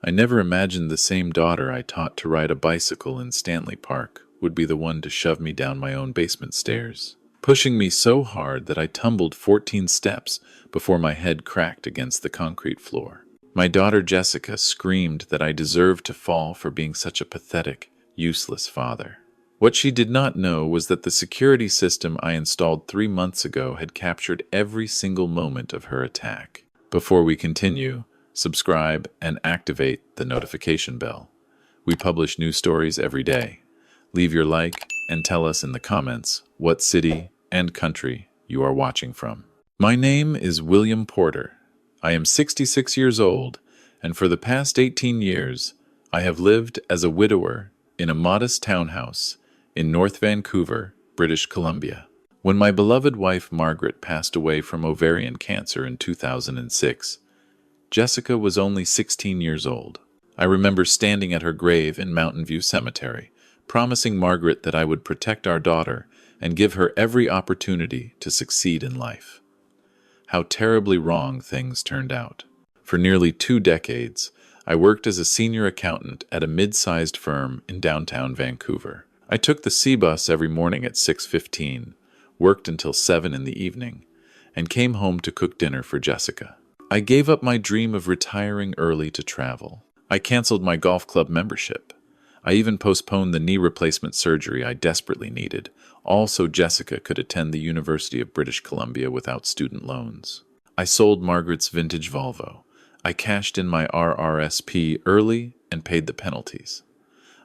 I never imagined the same daughter I taught to ride a bicycle in Stanley Park would be the one to shove me down my own basement stairs, pushing me so hard that I tumbled 14 steps before my head cracked against the concrete floor. My daughter Jessica screamed that I deserved to fall for being such a pathetic, useless father. What she did not know was that the security system I installed 3 months ago had captured every single moment of her attack. Before we continue, subscribe and activate the notification bell. We publish new stories every day. Leave your like and tell us in the comments what city and country you are watching from. My name is William Porter. I am 66 years old, and for the past 18 years, I have lived as a widower in a modest townhouse in North Vancouver, British Columbia. When my beloved wife Margaret passed away from ovarian cancer in 2006, Jessica was only 16 years old. I remember standing at her grave in Mountain View Cemetery, promising Margaret that I would protect our daughter and give her every opportunity to succeed in life. How terribly wrong things turned out. For nearly 2 decades, I worked as a senior accountant at a mid-sized firm in downtown Vancouver. I took the C-bus every morning at 6:15, worked until 7 in the evening, and came home to cook dinner for Jessica. I gave up my dream of retiring early to travel. I canceled my golf club membership. I even postponed the knee replacement surgery I desperately needed, all so Jessica could attend the University of British Columbia without student loans. I sold Margaret's vintage Volvo. I cashed in my RRSP early and paid the penalties.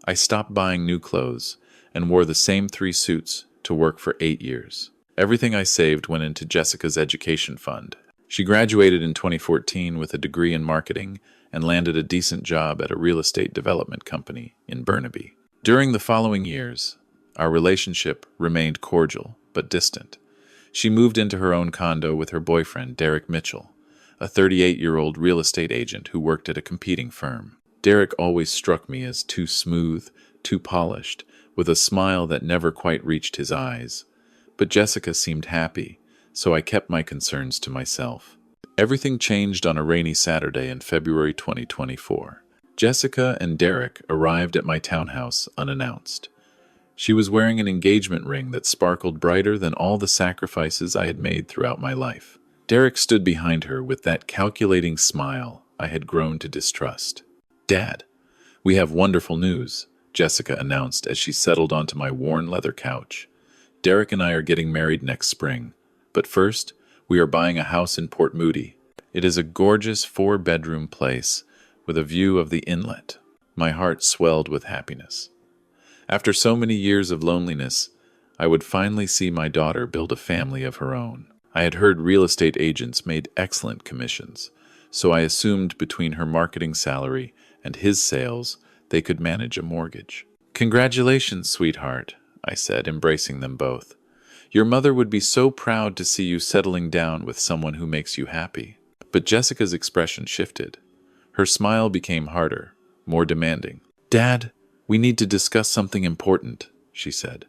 I stopped buying new clothes and wore the same 3 suits to work for 8 years. Everything I saved went into Jessica's education fund. She graduated in 2014 with a degree in marketing and landed a decent job at a real estate development company in Burnaby. During the following years, our relationship remained cordial but distant. She moved into her own condo with her boyfriend, Derek Mitchell, a 38-year-old real estate agent who worked at a competing firm. Derek always struck me as too smooth, too polished, with a smile that never quite reached his eyes. But Jessica seemed happy, so I kept my concerns to myself. Everything changed on a rainy Saturday in February 2024. Jessica and Derek arrived at my townhouse unannounced. She was wearing an engagement ring that sparkled brighter than all the sacrifices I had made throughout my life. Derek stood behind her with that calculating smile I had grown to distrust. "Dad, we have wonderful news," Jessica announced as she settled onto my worn leather couch. "Derek and I are getting married next spring, but first, we are buying a house in Port Moody. It is a gorgeous 4-bedroom place with a view of the inlet." My heart swelled with happiness. After so many years of loneliness, I would finally see my daughter build a family of her own. I had heard real estate agents made excellent commissions, so I assumed between her marketing salary and his sales, they could manage a mortgage. "Congratulations, sweetheart," I said, embracing them both. "Your mother would be so proud to see you settling down with someone who makes you happy." But Jessica's expression shifted. Her smile became harder, more demanding. "Dad, we need to discuss something important," she said.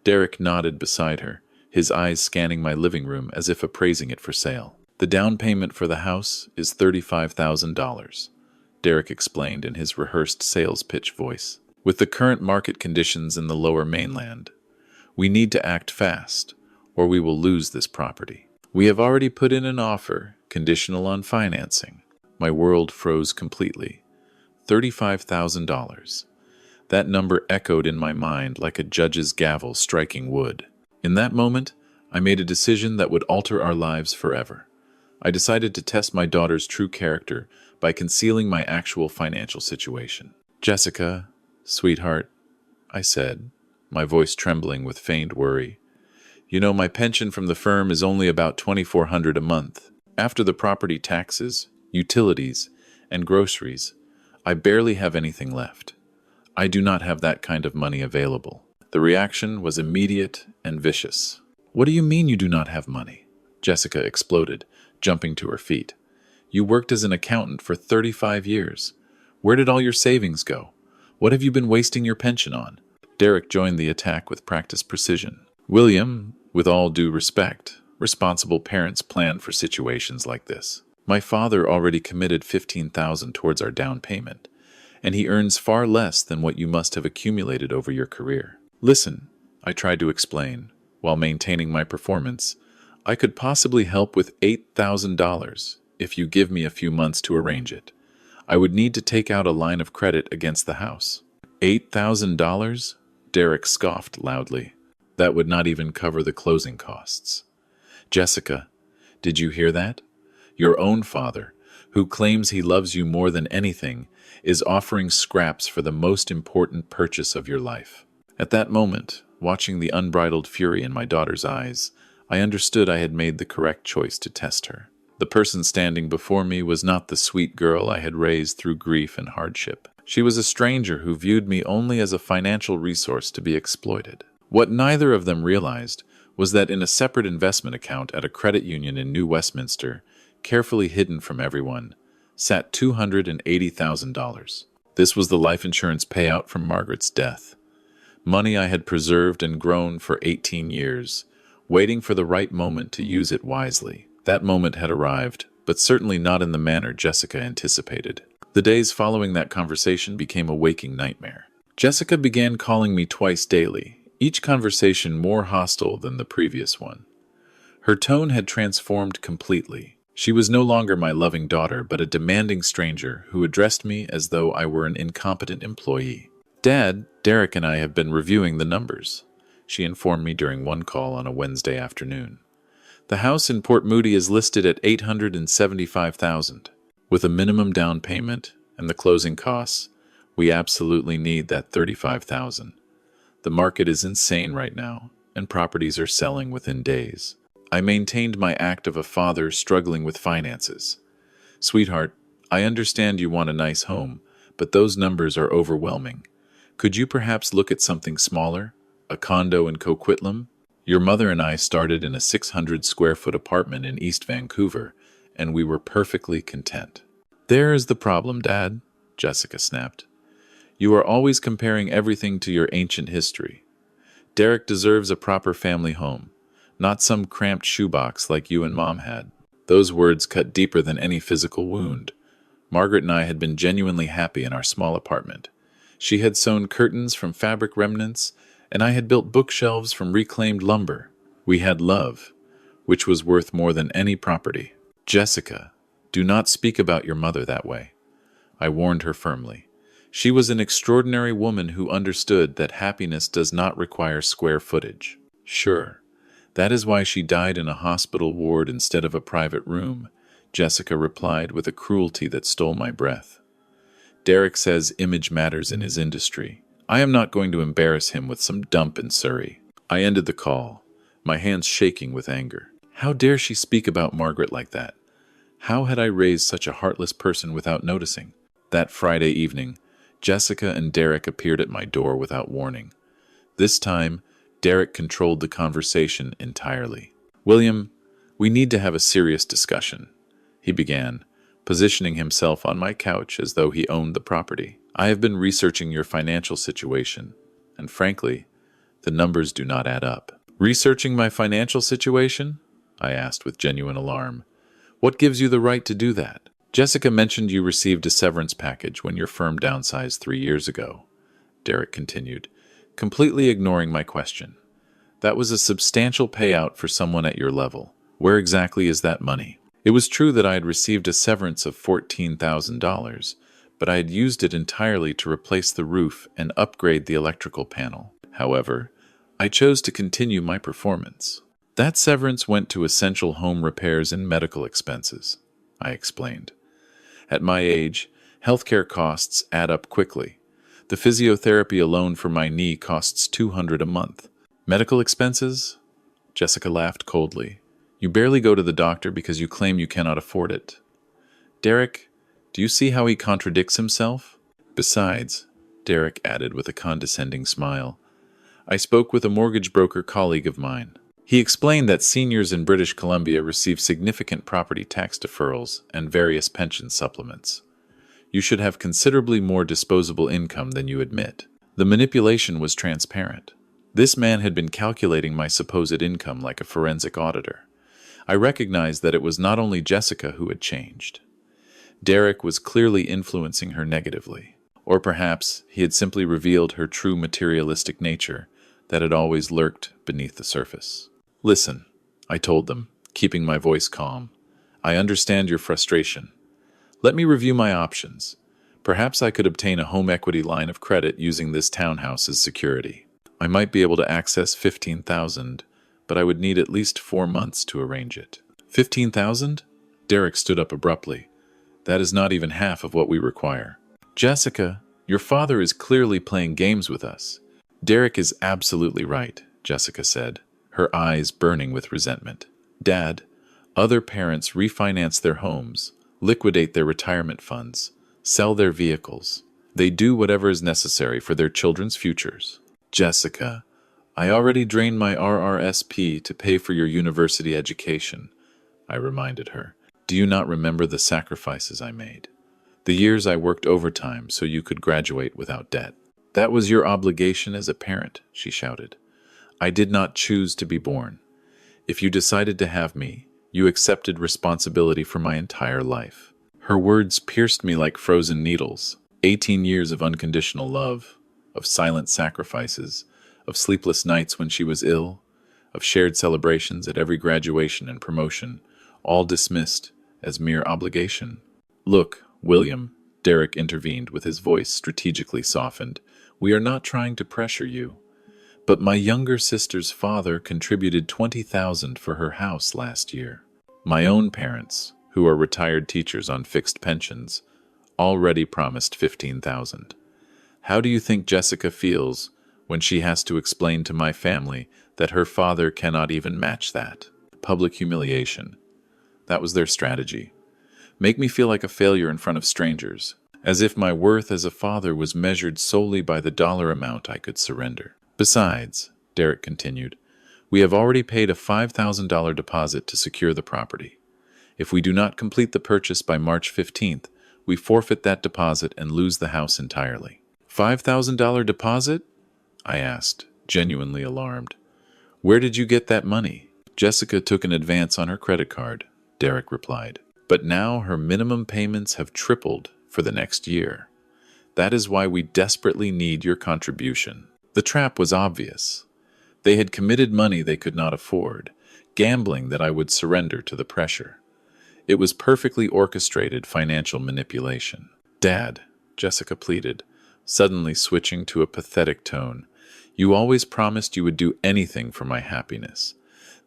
Derek nodded beside her, his eyes scanning my living room as if appraising it for sale. "The down payment for the house is $35,000, Derek explained in his rehearsed sales pitch voice. "With the current market conditions in the Lower Mainland, we need to act fast, or we will lose this property. We have already put in an offer, conditional on financing." My world froze completely. $35,000. That number echoed in my mind like a judge's gavel striking wood. In that moment, I made a decision that would alter our lives forever. I decided to test my daughter's true character by concealing my actual financial situation. "Jessica, sweetheart," I said, my voice trembling with feigned worry. "You know, my pension from the firm is only about $2,400 a month. After the property taxes, utilities, and groceries, I barely have anything left. I do not have that kind of money available." The reaction was immediate and vicious. "What do you mean you do not have money?" Jessica exploded, jumping to her feet. "You worked as an accountant for 35 years. Where did all your savings go? What have you been wasting your pension on?" Derek joined the attack with practiced precision. "William, with all due respect, responsible parents plan for situations like this. My father already committed $15,000 towards our down payment, and he earns far less than what you must have accumulated over your career. Listen, I tried to explain, while maintaining my performance. I could possibly help with $8,000 if you give me a few months to arrange it. I would need to take out a line of credit against the house. $8,000? Derek scoffed loudly. That would not even cover the closing costs. Jessica, did you hear that? Your own father, who claims he loves you more than anything, is offering scraps for the most important purchase of your life. At that moment, watching the unbridled fury in my daughter's eyes, I understood I had made the correct choice to test her. The person standing before me was not the sweet girl I had raised through grief and hardship. She was a stranger who viewed me only as a financial resource to be exploited. What neither of them realized was that in a separate investment account at a credit union in New Westminster, carefully hidden from everyone, sat $280,000. This was the life insurance payout from Margaret's death. Money I had preserved and grown for 18 years, waiting for the right moment to use it wisely. That moment had arrived, but certainly not in the manner Jessica anticipated. The days following that conversation became a waking nightmare. Jessica began calling me twice daily, each conversation more hostile than the previous one. Her tone had transformed completely. She was no longer my loving daughter, but a demanding stranger who addressed me as though I were an incompetent employee. Dad, Derek and I have been reviewing the numbers, she informed me during one call on a Wednesday afternoon. The house in Port Moody is listed at $875,000. With a minimum down payment and the closing costs, we absolutely need that $35,000. The market is insane right now, and properties are selling within days. I maintained my act of a father struggling with finances. Sweetheart, I understand you want a nice home, but those numbers are overwhelming. Could you perhaps look at something smaller? A condo in Coquitlam? Your mother and I started in a 600-square-foot apartment in East Vancouver, and we were perfectly content. There's the problem, Dad, Jessica snapped. You are always comparing everything to your ancient history. Derek deserves a proper family home, not some cramped shoebox like you and Mom had. Those words cut deeper than any physical wound. Margaret and I had been genuinely happy in our small apartment. She had sewn curtains from fabric remnants, and I had built bookshelves from reclaimed lumber. We had love, which was worth more than any property. Jessica, do not speak about your mother that way, I warned her firmly. She was an extraordinary woman who understood that happiness does not require square footage. Sure, that is why she died in a hospital ward instead of a private room, Jessica replied with a cruelty that stole my breath. Derek says image matters in his industry. I am not going to embarrass him with some dump in Surrey. I ended the call, my hands shaking with anger. How dare she speak about Margaret like that? How had I raised such a heartless person without noticing? That Friday evening, Jessica and Derek appeared at my door without warning. This time, Derek controlled the conversation entirely. William, we need to have a serious discussion, he began, positioning himself on my couch as though he owned the property. I have been researching your financial situation, and frankly, the numbers do not add up. Researching my financial situation? I asked with genuine alarm. What gives you the right to do that? Jessica mentioned you received a severance package when your firm downsized 3 years ago, Derek continued, completely ignoring my question. That was a substantial payout for someone at your level. Where exactly is that money? It was true that I had received a severance of $14,000, but I had used it entirely to replace the roof and upgrade the electrical panel. However, I chose to continue my performance. That severance went to essential home repairs and medical expenses, I explained. At my age, healthcare costs add up quickly. The physiotherapy alone for my knee costs $200 a month. Medical expenses? Jessica laughed coldly. You barely go to the doctor because you claim you cannot afford it. Derek, do you see how he contradicts himself? Besides, Derek added with a condescending smile, I spoke with a mortgage broker colleague of mine. He explained that seniors in British Columbia receive significant property tax deferrals and various pension supplements. You should have considerably more disposable income than you admit. The manipulation was transparent. This man had been calculating my supposed income like a forensic auditor. I recognized that it was not only Jessica who had changed. Derek was clearly influencing her negatively. Or perhaps he had simply revealed her true materialistic nature that had always lurked beneath the surface. Listen, I told them, keeping my voice calm. I understand your frustration. Let me review my options. Perhaps I could obtain a home equity line of credit using this townhouse as security. I might be able to access $15,000, but I would need at least 4 months to arrange it. 15,000? Derek stood up abruptly. That is not even half of what we require. Jessica, your father is clearly playing games with us. Derek is absolutely right, Jessica said, her eyes burning with resentment. Dad, other parents refinance their homes, liquidate their retirement funds, sell their vehicles. They do whatever is necessary for their children's futures. Jessica, I already drained my RRSP to pay for your university education, I reminded her. Do you not remember the sacrifices I made? The years I worked overtime so you could graduate without debt. That was your obligation as a parent, she shouted. I did not choose to be born. If you decided to have me, you accepted responsibility for my entire life. Her words pierced me like frozen needles. 18 years of unconditional love, of silent sacrifices, of sleepless nights when she was ill, of shared celebrations at every graduation and promotion, all dismissed as mere obligation. Look, William, Derek intervened with his voice strategically softened. We are not trying to pressure you. But my younger sister's father contributed $20,000 for her house last year. My own parents, who are retired teachers on fixed pensions, already promised $15,000. How do you think Jessica feels when she has to explain to my family that her father cannot even match that? Public humiliation. That was their strategy. Make me feel like a failure in front of strangers, as if my worth as a father was measured solely by the dollar amount I could surrender. Besides, Derek continued, we have already paid a $5,000 deposit to secure the property. If we do not complete the purchase by March 15th, we forfeit that deposit and lose the house entirely. $5,000 deposit? I asked, genuinely alarmed. Where did you get that money? Jessica took an advance on her credit card, Derek replied. But now her minimum payments have tripled for the next year. That is why we desperately need your contribution. The trap was obvious. They had committed money they could not afford, gambling that I would surrender to the pressure. It was perfectly orchestrated financial manipulation. Dad, Jessica pleaded, suddenly switching to a pathetic tone, you always promised you would do anything for my happiness.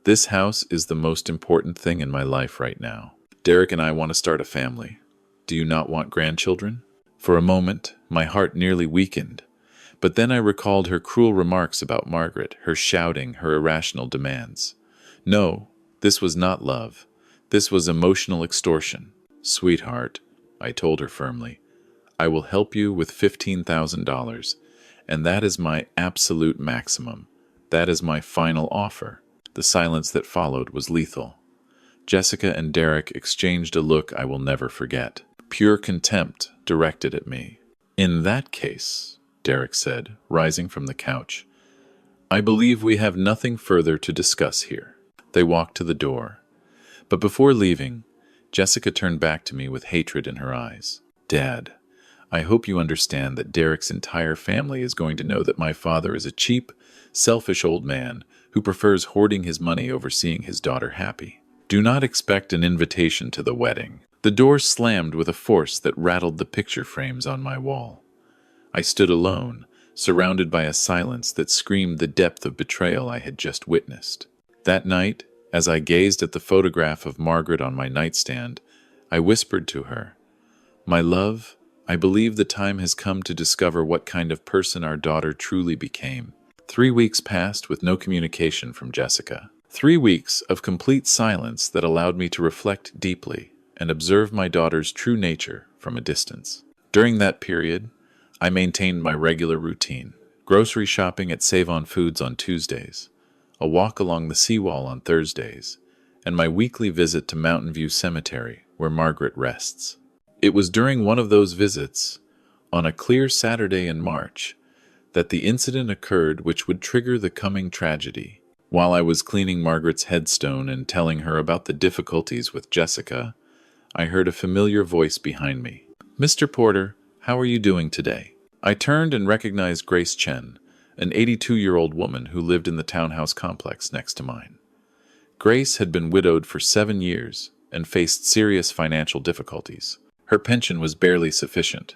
This house is the most important thing in my life right now. Derek and I want to start a family. Do you not want grandchildren? For a moment, my heart nearly weakened. But then I recalled her cruel remarks about Margaret, her shouting, her irrational demands. No, this was not love. This was emotional extortion. Sweetheart, I told her firmly, I will help you with $15,000, and that is my absolute maximum. That is my final offer. The silence that followed was lethal. Jessica and Derek exchanged a look I will never forget. Pure contempt directed at me. In that case, Derek said, rising from the couch, I believe we have nothing further to discuss here. They walked to the door. But before leaving, Jessica turned back to me with hatred in her eyes. Dad, I hope you understand that Derek's entire family is going to know that my father is a cheap, selfish old man who prefers hoarding his money over seeing his daughter happy. Do not expect an invitation to the wedding. The door slammed with a force that rattled the picture frames on my wall. I stood alone, surrounded by a silence that screamed the depth of betrayal I had just witnessed. That night, as I gazed at the photograph of Margaret on my nightstand, I whispered to her, My love, I believe the time has come to discover what kind of person our daughter truly became. 3 weeks passed with no communication from Jessica. 3 weeks of complete silence that allowed me to reflect deeply and observe my daughter's true nature from a distance. During that period, I maintained my regular routine, grocery shopping at Save On Foods on Tuesdays, a walk along the seawall on Thursdays, and my weekly visit to Mountain View Cemetery, where Margaret rests. It was during one of those visits, on a clear Saturday in March, that the incident occurred which would trigger the coming tragedy. While I was cleaning Margaret's headstone and telling her about the difficulties with Jessica, I heard a familiar voice behind me. "Mr. Porter, how are you doing today?" I turned and recognized Grace Chen, an 82-year-old woman who lived in the townhouse complex next to mine. Grace had been widowed for 7 years and faced serious financial difficulties. Her pension was barely sufficient,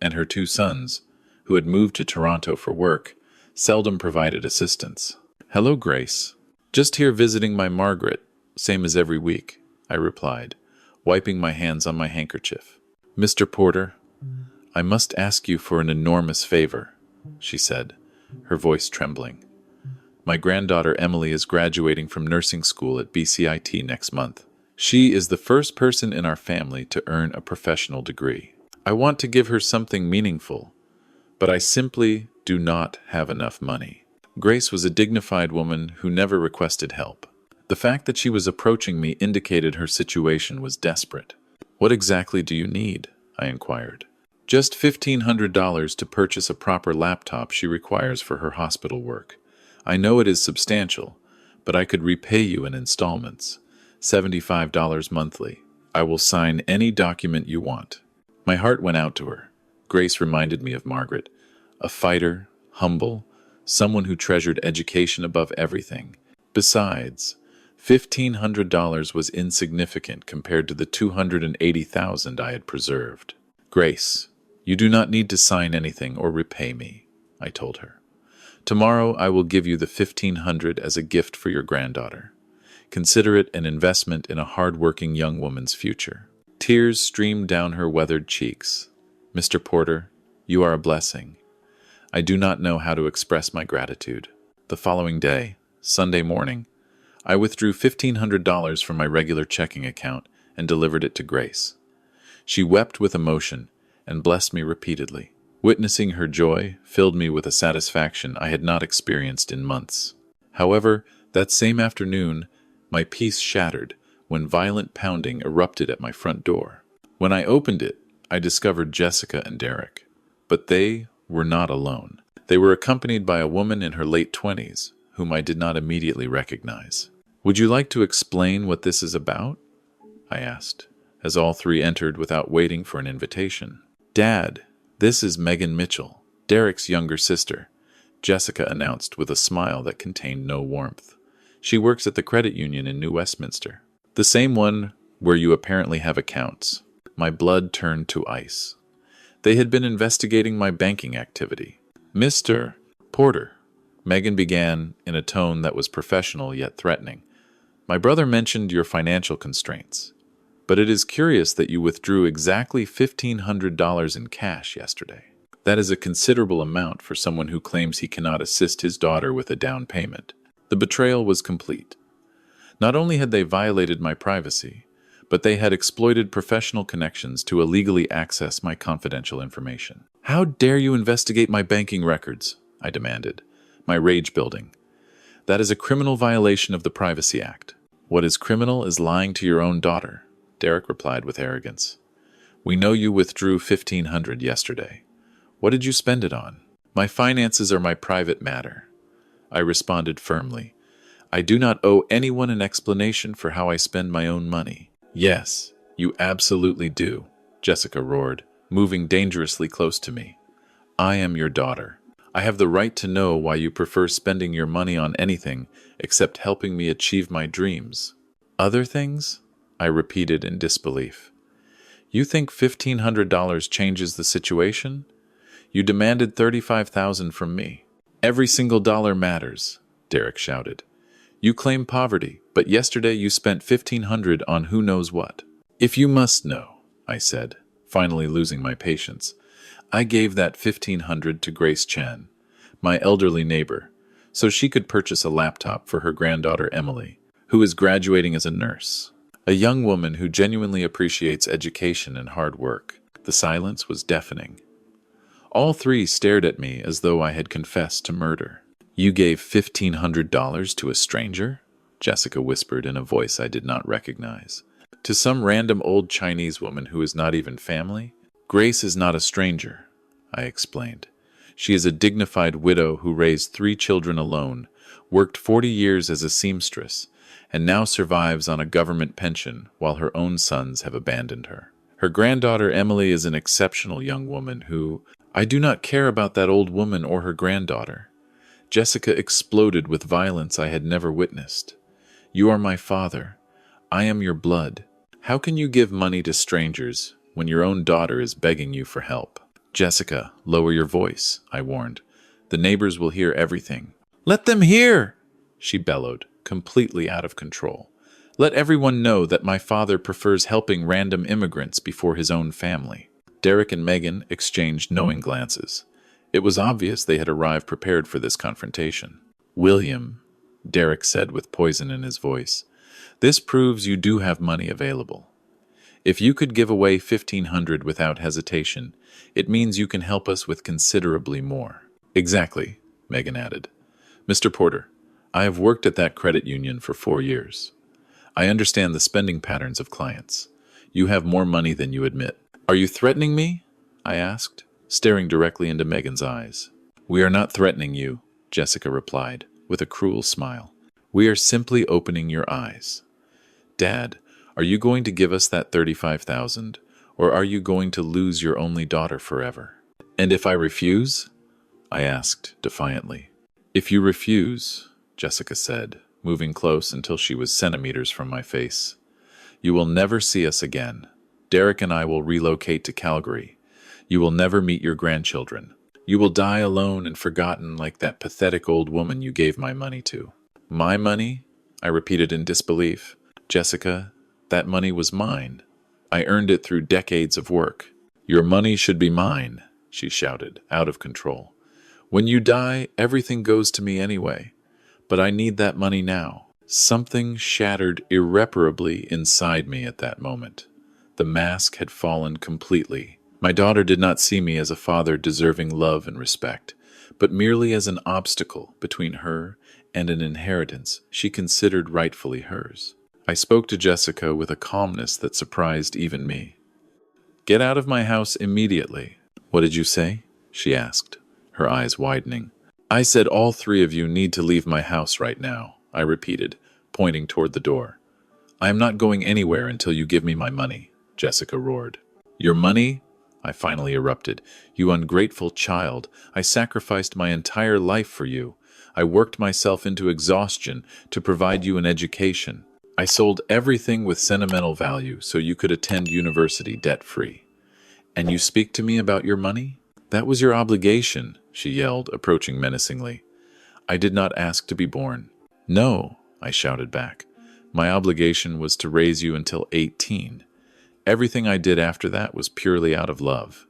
and her 2 sons, who had moved to Toronto for work, seldom provided assistance. "Hello, Grace. Just here visiting my Margaret, same as every week," I replied, wiping my hands on my handkerchief. "Mr. Porter, I must ask you for an enormous favor," she said, her voice trembling. "My granddaughter Emily is graduating from nursing school at BCIT next month. She is the first person in our family to earn a professional degree. I want to give her something meaningful, but I simply do not have enough money." Grace was a dignified woman who never requested help. The fact that she was approaching me indicated her situation was desperate. "What exactly do you need?" I inquired. "Just $1,500 to purchase a proper laptop she requires for her hospital work. I know it is substantial, but I could repay you in installments, $75 monthly. I will sign any document you want." My heart went out to her. Grace reminded me of Margaret, a fighter, humble, someone who treasured education above everything. Besides, $1,500 was insignificant compared to the $280,000 I had preserved. "Grace, you do not need to sign anything or repay me," I told her. "Tomorrow I will give you the $1,500 as a gift for your granddaughter. Consider it an investment in a hard-working young woman's future." Tears streamed down her weathered cheeks. "Mr. Porter, you are a blessing. I do not know how to express my gratitude." The following day, Sunday morning, I withdrew $1,500 from my regular checking account and delivered it to Grace. She wept with emotion and blessed me repeatedly. Witnessing her joy filled me with a satisfaction I had not experienced in months. However, that same afternoon, my peace shattered when violent pounding erupted at my front door. When I opened it, I discovered Jessica and Derek. But they were not alone. They were accompanied by a woman in her late 20s, whom I did not immediately recognize. "Would you like to explain what this is about?" I asked, as all 3 entered without waiting for an invitation. "Dad, this is Megan Mitchell, Derek's younger sister," Jessica announced with a smile that contained no warmth. "She works at the credit union in New Westminster. The same one where you apparently have accounts." My blood turned to ice. They had been investigating my banking activity. "Mr. Porter," Megan began in a tone that was professional yet threatening, "my brother mentioned your financial constraints, but it is curious that you withdrew exactly $1,500 in cash yesterday. That is a considerable amount for someone who claims he cannot assist his daughter with a down payment." The betrayal was complete. Not only had they violated my privacy, but they had exploited professional connections to illegally access my confidential information. "How dare you investigate my banking records?" I demanded, my rage building. "That is a criminal violation of the Privacy Act." "What is criminal is lying to your own daughter," Derek replied with arrogance. "We know you withdrew $1,500 yesterday. What did you spend it on?" "My finances are my private matter," I responded firmly. "I do not owe anyone an explanation for how I spend my own money." "Yes, you absolutely do," Jessica roared, moving dangerously close to me. "I am your daughter. I have the right to know why you prefer spending your money on anything except helping me achieve my dreams." "Other things?" I repeated in disbelief. "You think $1,500 changes the situation? You demanded $35,000 from me." "Every single dollar matters," Derek shouted. "You claim poverty, but yesterday you spent $1,500 on who knows what." "If you must know," I said, finally losing my patience, "I gave that $1,500 to Grace Chen, my elderly neighbor, so she could purchase a laptop for her granddaughter Emily, who is graduating as a nurse. A young woman who genuinely appreciates education and hard work." The silence was deafening. All 3 stared at me as though I had confessed to murder. "You gave $1,500 to a stranger?" Jessica whispered in a voice I did not recognize. "To some random old Chinese woman who is not even family?" "Grace is not a stranger," I explained. "She is a dignified widow who raised 3 children alone, worked 40 years as a seamstress, and now survives on a government pension while her own sons have abandoned her. Her granddaughter Emily is an exceptional young woman who, I do not care about that old woman or her granddaughter. Jessica exploded with violence I had never witnessed. You are my father. I am your blood. How can you give money to strangers when your own daughter is begging you for help? Jessica, lower your voice, I warned. The neighbors will hear everything. Let them hear, she bellowed, completely out of control. Let everyone know that my father prefers helping random immigrants before his own family. Derek and Megan exchanged knowing glances. It was obvious they had arrived prepared for this confrontation. William, Derek said with poison in his voice, this proves you do have money available. If you could give away $1,500 without hesitation, it means you can help us with considerably more. Exactly, Megan added. Mr. Porter, I have worked at that credit union for 4 years. I understand the spending patterns of clients. You have more money than you admit. Are you threatening me? I asked, staring directly into Megan's eyes. We are not threatening you, Jessica replied, with a cruel smile. We are simply opening your eyes. Dad, are you going to give us that $35,000, or are you going to lose your only daughter forever? And if I refuse? I asked defiantly. If you refuse, Jessica said, moving close until she was centimeters from my face, you will never see us again. Derek and I will relocate to Calgary. You will never meet your grandchildren. You will die alone and forgotten like that pathetic old woman you gave my money to. My money? I repeated in disbelief. Jessica, that money was mine. I earned it through decades of work. Your money should be mine, she shouted, out of control. When you die, everything goes to me anyway. But I need that money now. Something shattered irreparably inside me at that moment. The mask had fallen completely. My daughter did not see me as a father deserving love and respect, but merely as an obstacle between her and an inheritance she considered rightfully hers. I spoke to Jessica with a calmness that surprised even me. Get out of my house immediately. What did you say? She asked, her eyes widening. I said all 3 of you need to leave my house right now, I repeated, pointing toward the door. I am not going anywhere until you give me my money, Jessica roared. Your money? I finally erupted. You ungrateful child. I sacrificed my entire life for you. I worked myself into exhaustion to provide you an education. I sold everything with sentimental value so you could attend university debt-free. And you speak to me about your money? That was your obligation, she yelled, approaching menacingly. I did not ask to be born. No, I shouted back. My obligation was to raise you until 18. Everything I did after that was purely out of love.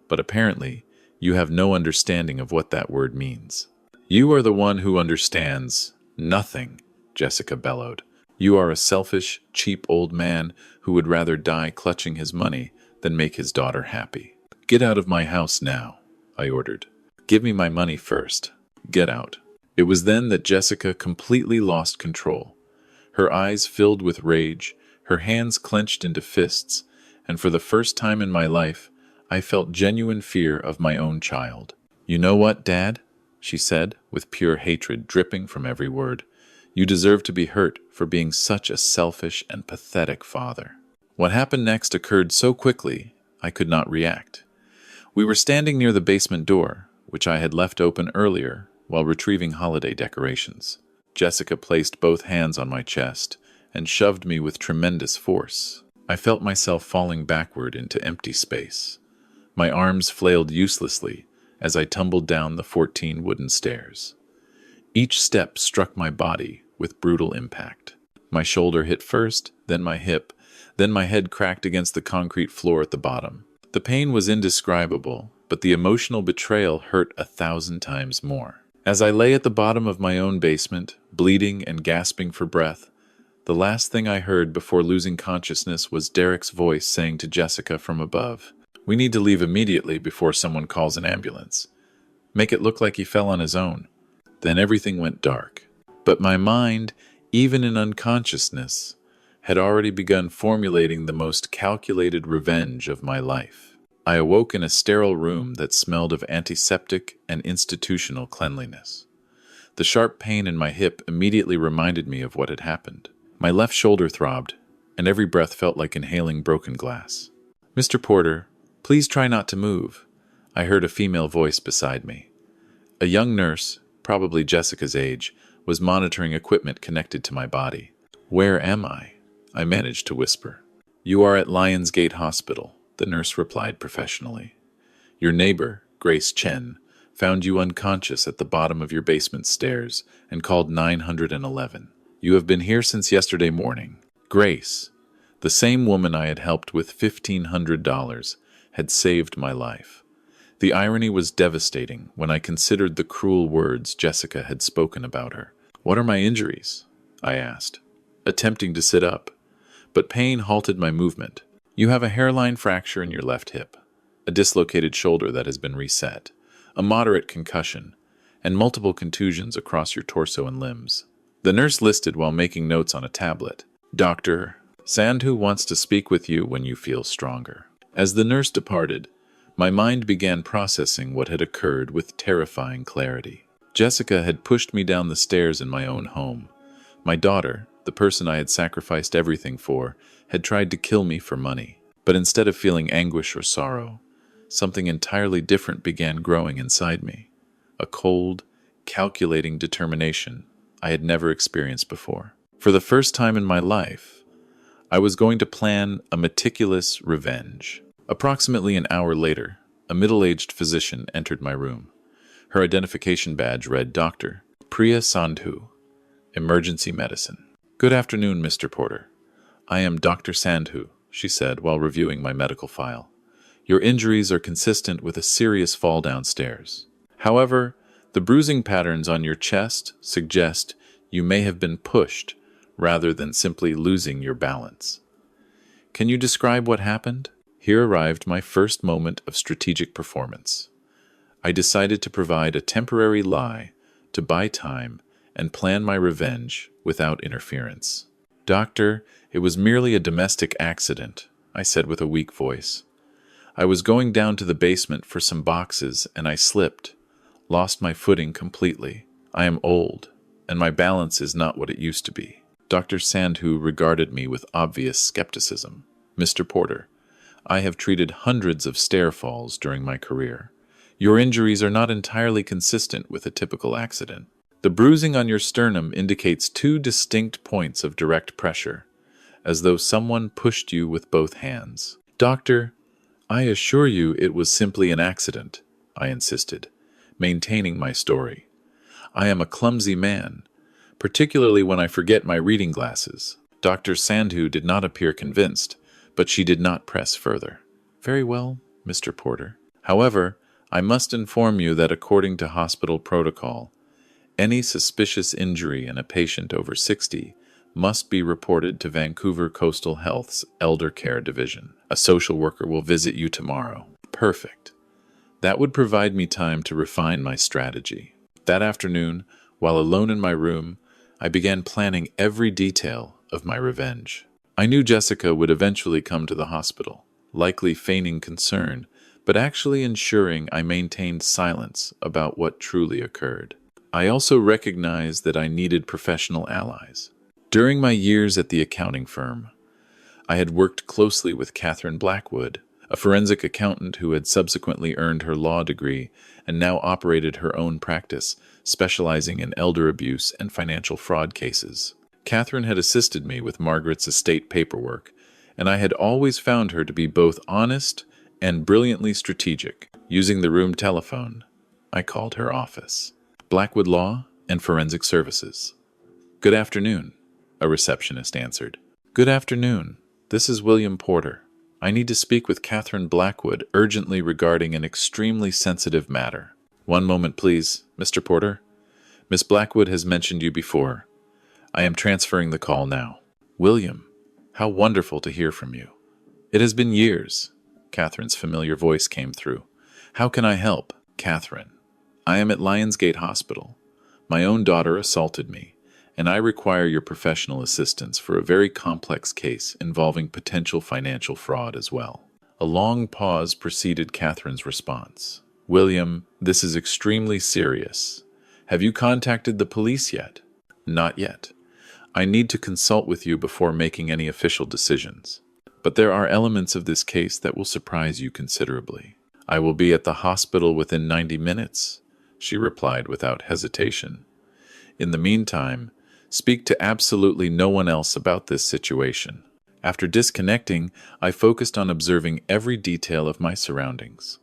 But apparently, you have no understanding of what that word means. You are the one who understands nothing, Jessica bellowed. You are a selfish, cheap old man who would rather die clutching his money than make his daughter happy. Get out of my house now, I ordered. Give me my money first. Get out. It was then that Jessica completely lost control. Her eyes filled with rage, her hands clenched into fists, and for the first time in my life, I felt genuine fear of my own child. You know what, Dad? She said, with pure hatred dripping from every word. You deserve to be hurt for being such a selfish and pathetic father. What happened next occurred so quickly, I could not react. We were standing near the basement door, which I had left open earlier while retrieving holiday decorations. Jessica placed both hands on my chest and shoved me with tremendous force. I felt myself falling backward into empty space. My arms flailed uselessly as I tumbled down the 14 wooden stairs. Each step struck my body with brutal impact. My shoulder hit first, then my hip, then my head cracked against the concrete floor at the bottom. The pain was indescribable, but the emotional betrayal hurt 1,000 times more. As I lay at the bottom of my own basement, bleeding and gasping for breath, the last thing I heard before losing consciousness was Derek's voice saying to Jessica from above, "We need to leave immediately before someone calls an ambulance. Make it look like he fell on his own." Then everything went dark. But my mind, even in unconsciousness, had already begun formulating the most calculated revenge of my life. I awoke in a sterile room that smelled of antiseptic and institutional cleanliness. The sharp pain in my hip immediately reminded me of what had happened. My left shoulder throbbed, and every breath felt like inhaling broken glass. "Mr. Porter, please try not to move," I heard a female voice beside me. A young nurse, probably Jessica's age, was monitoring equipment connected to my body. "Where am I?" I managed to whisper. "You are at Lionsgate Hospital," the nurse replied professionally. "Your neighbor, Grace Chen, found you unconscious at the bottom of your basement stairs and called 911. You have been here since yesterday morning." Grace, the same woman I had helped with $1,500, had saved my life. The irony was devastating when I considered the cruel words Jessica had spoken about her. "What are my injuries?" I asked, attempting to sit up, but pain halted my movement. "You have a hairline fracture in your left hip, a dislocated shoulder that has been reset, a moderate concussion, and multiple contusions across your torso and limbs." The nurse listed while making notes on a tablet. "Dr. Sandhu wants to speak with you when you feel stronger." As the nurse departed, my mind began processing what had occurred with terrifying clarity. Jessica had pushed me down the stairs in my own home. My daughter, the person I had sacrificed everything for, had tried to kill me for money. But instead of feeling anguish or sorrow, something entirely different began growing inside me. A cold, calculating determination I had never experienced before. For the first time in my life, I was going to plan a meticulous revenge. Approximately an hour later, a middle-aged physician entered my room. Her identification badge read Dr. Priya Sandhu, Emergency Medicine. "Good afternoon, Mr. Porter. I am Dr. Sandhu," she said while reviewing my medical file. "Your injuries are consistent with a serious fall downstairs. However, the bruising patterns on your chest suggest you may have been pushed rather than simply losing your balance. Can you describe what happened?" Here arrived my first moment of strategic performance. I decided to provide a temporary lie to buy time and plan my revenge without interference. "Doctor, it was merely a domestic accident," I said with a weak voice. "I was going down to the basement for some boxes and I slipped, lost my footing completely. I am old, and my balance is not what it used to be." Dr. Sandhu regarded me with obvious skepticism. "Mr. Porter, I have treated hundreds of stair falls during my career. Your injuries are not entirely consistent with a typical accident. The bruising on your sternum indicates two distinct points of direct pressure, as though someone pushed you with both hands." "Doctor, I assure you it was simply an accident," I insisted, maintaining my story. "I am a clumsy man, particularly when I forget my reading glasses." Dr. Sandhu did not appear convinced, but she did not press further. "Very well, Mr. Porter. However, I must inform you that according to hospital protocol, any suspicious injury in a patient over 60 must be reported to Vancouver Coastal Health's Elder Care Division. A social worker will visit you tomorrow." Perfect. That would provide me time to refine my strategy. That afternoon, while alone in my room, I began planning every detail of my revenge. I knew Jessica would eventually come to the hospital, likely feigning concern, but actually ensuring I maintained silence about what truly occurred. I also recognized that I needed professional allies. During my years at the accounting firm, I had worked closely with Catherine Blackwood, a forensic accountant who had subsequently earned her law degree and now operated her own practice, specializing in elder abuse and financial fraud cases. Catherine had assisted me with Margaret's estate paperwork, and I had always found her to be both honest and brilliantly strategic. Using the room telephone, I called her office. "Blackwood Law and Forensic Services." "Good afternoon," a receptionist answered. "Good afternoon. This is William Porter. I need to speak with Catherine Blackwood urgently regarding an extremely sensitive matter." "One moment, please, Mr. Porter. Miss Blackwood has mentioned you before. I am transferring the call now." "William, how wonderful to hear from you. It has been years." Catherine's familiar voice came through. "How can I help?" "Catherine, I am at Lionsgate Hospital. My own daughter assaulted me, and I require your professional assistance for a very complex case involving potential financial fraud as well." A long pause preceded Catherine's response. "William, this is extremely serious. Have you contacted the police yet? Not yet. I need to consult with you before making any official decisions. But there are elements of this case that will surprise you considerably. I will be at the hospital within 90 minutes, she replied without hesitation. In the meantime, speak to absolutely no one else about this situation. After disconnecting, I focused on observing every detail of my surroundings.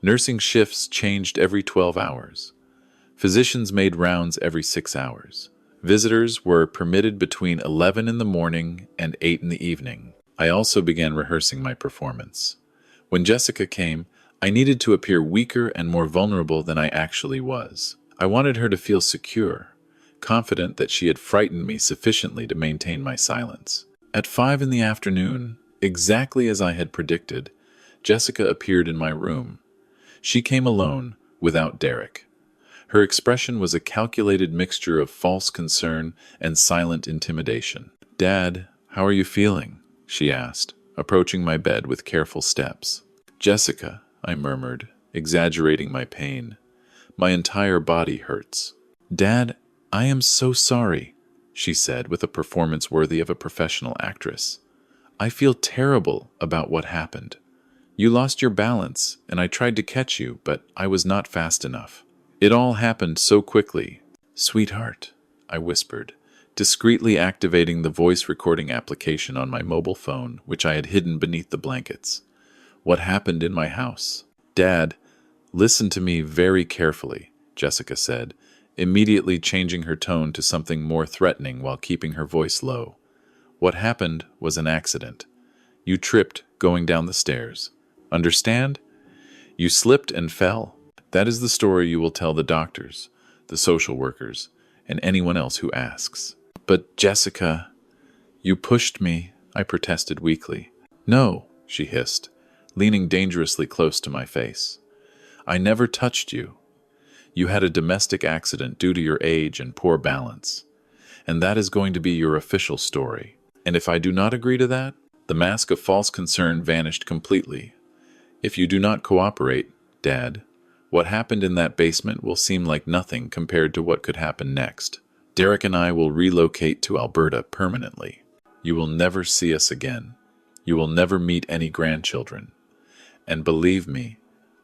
Nursing shifts changed every 12 hours. Physicians made rounds every 6 hours. Visitors were permitted between 11 in the morning and 8 in the evening. I also began rehearsing my performance. When Jessica came, I needed to appear weaker and more vulnerable than I actually was. I wanted her to feel secure, confident that she had frightened me sufficiently to maintain my silence. At 5 in the afternoon, exactly as I had predicted, Jessica appeared in my room. She came alone, without Derek. Her expression was a calculated mixture of false concern and silent intimidation. "Dad, how are you feeling?" she asked, approaching my bed with careful steps. "Jessica," I murmured, exaggerating my pain. "My entire body hurts." "Dad, I am so sorry," she said with a performance worthy of a professional actress. "I feel terrible about what happened. You lost your balance, and I tried to catch you, but I was not fast enough. It all happened so quickly." "Sweetheart," I whispered, discreetly activating the voice recording application on my mobile phone, which I had hidden beneath the blankets. "What happened in my house?" "Dad, listen to me very carefully," Jessica said, immediately changing her tone to something more threatening while keeping her voice low. "What happened was an accident. You tripped going down the stairs. Understand? You slipped and fell. That is the story you will tell the doctors, the social workers, and anyone else who asks." "But Jessica, you pushed me," I protested weakly. "No," she hissed, leaning dangerously close to my face. "I never touched you. You had a domestic accident due to your age and poor balance. And that is going to be your official story. And if I do not agree to that, the mask of false concern vanished completely. If you do not cooperate, Dad, what happened in that basement will seem like nothing compared to what could happen next. Derek and I will relocate to Alberta permanently. You will never see us again. You will never meet any grandchildren. And believe me,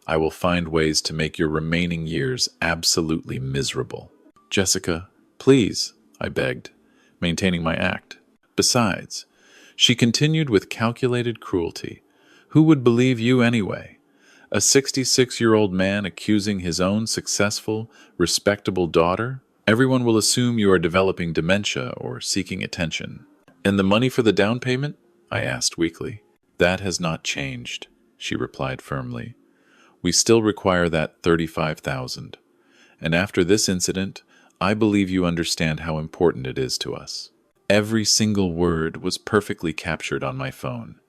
I will find ways to make your remaining years absolutely miserable." "Jessica, please," I begged, maintaining my act. "Besides," she continued with calculated cruelty, "who would believe you anyway? A 66-year-old man accusing his own successful, respectable daughter? Everyone will assume you are developing dementia or seeking attention." "And the money for the down payment?" I asked weakly. "That has not changed," she replied firmly. "We still require that $35,000. And after this incident, I believe you understand how important it is to us." Every single word was perfectly captured on my phone.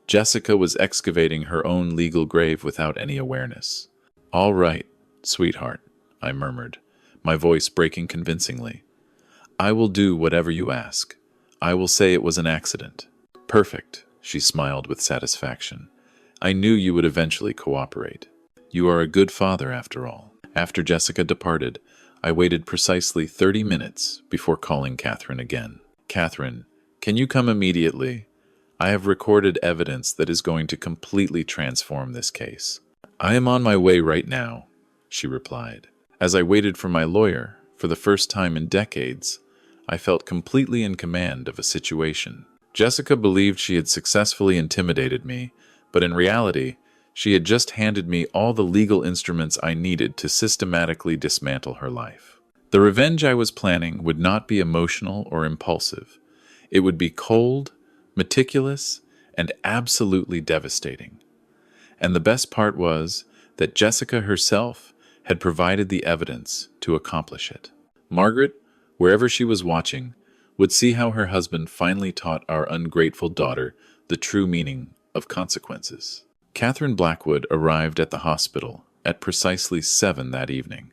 Jessica was excavating her own legal grave without any awareness. "All right, sweetheart," I murmured, my voice breaking convincingly. "I will do whatever you ask. I will say it was an accident." "Perfect," she smiled with satisfaction. "I knew you would eventually cooperate. You are a good father, after all." After Jessica departed, I waited precisely 30 minutes before calling Catherine again. "Catherine, can you come immediately? I have recorded evidence that is going to completely transform this case." "I am on my way right now," she replied. As I waited for my lawyer, for the first time in decades, I felt completely in command of a situation. Jessica believed she had successfully intimidated me, but in reality, she had just handed me all the legal instruments I needed to systematically dismantle her life. The revenge I was planning would not be emotional or impulsive. It would be cold, meticulous, and absolutely devastating. And the best part was that Jessica herself had provided the evidence to accomplish it. Margaret, wherever she was watching, would see how her husband finally taught our ungrateful daughter the true meaning of consequences. Catherine Blackwood arrived at the hospital at precisely 7 that evening.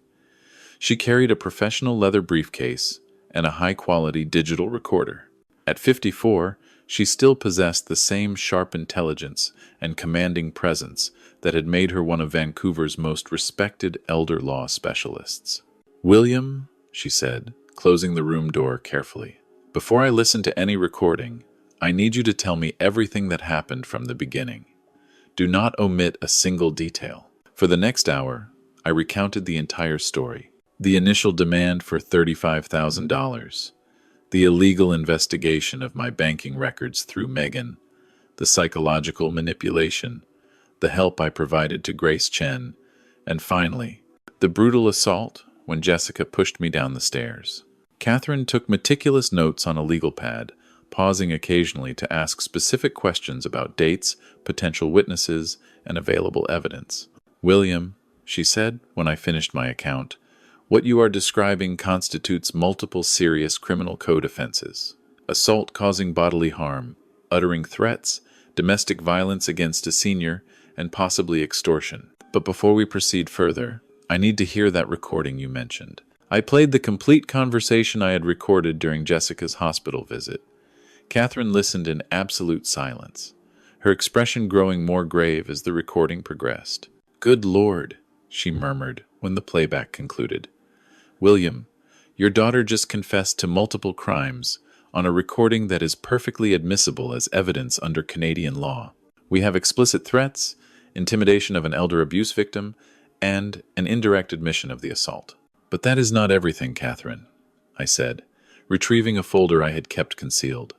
She carried a professional leather briefcase and a high-quality digital recorder. At 54, she still possessed the same sharp intelligence and commanding presence that had made her one of Vancouver's most respected elder law specialists. William, she said, closing the room door carefully. Before I listen to any recording, I need you to tell me everything that happened from the beginning. Do not omit a single detail. For the next hour, I recounted the entire story. The initial demand for $35,000, the illegal investigation of my banking records through Megan, the psychological manipulation, the help I provided to Grace Chen, and finally, the brutal assault when Jessica pushed me down the stairs. Catherine took meticulous notes on a legal pad, pausing occasionally to ask specific questions about dates, potential witnesses, and available evidence. William, she said when I finished my account, what you are describing constitutes multiple serious criminal code offenses: assault causing bodily harm, uttering threats, domestic violence against a senior, and possibly extortion. But before we proceed further, I need to hear that recording you mentioned. I played the complete conversation I had recorded during Jessica's hospital visit. Catherine listened in absolute silence, her expression growing more grave as the recording progressed. "Good Lord," she murmured when the playback concluded. "William, your daughter just confessed to multiple crimes on a recording that is perfectly admissible as evidence under Canadian law. We have explicit threats, intimidation of an elder abuse victim, and an indirect admission of the assault." "But that is not everything, Catherine," I said, retrieving a folder I had kept concealed.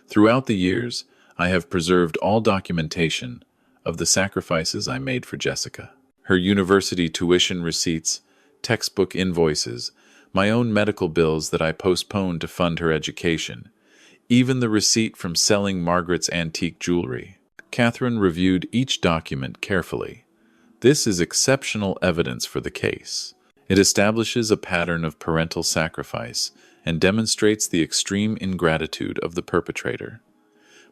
"Throughout the years, I have preserved all documentation of the sacrifices I made for Jessica. Her university tuition receipts, textbook invoices, my own medical bills that I postponed to fund her education, even the receipt from selling Margaret's antique jewelry." Catherine reviewed each document carefully. "This is exceptional evidence for the case. It establishes a pattern of parental sacrifice and demonstrates the extreme ingratitude of the perpetrator.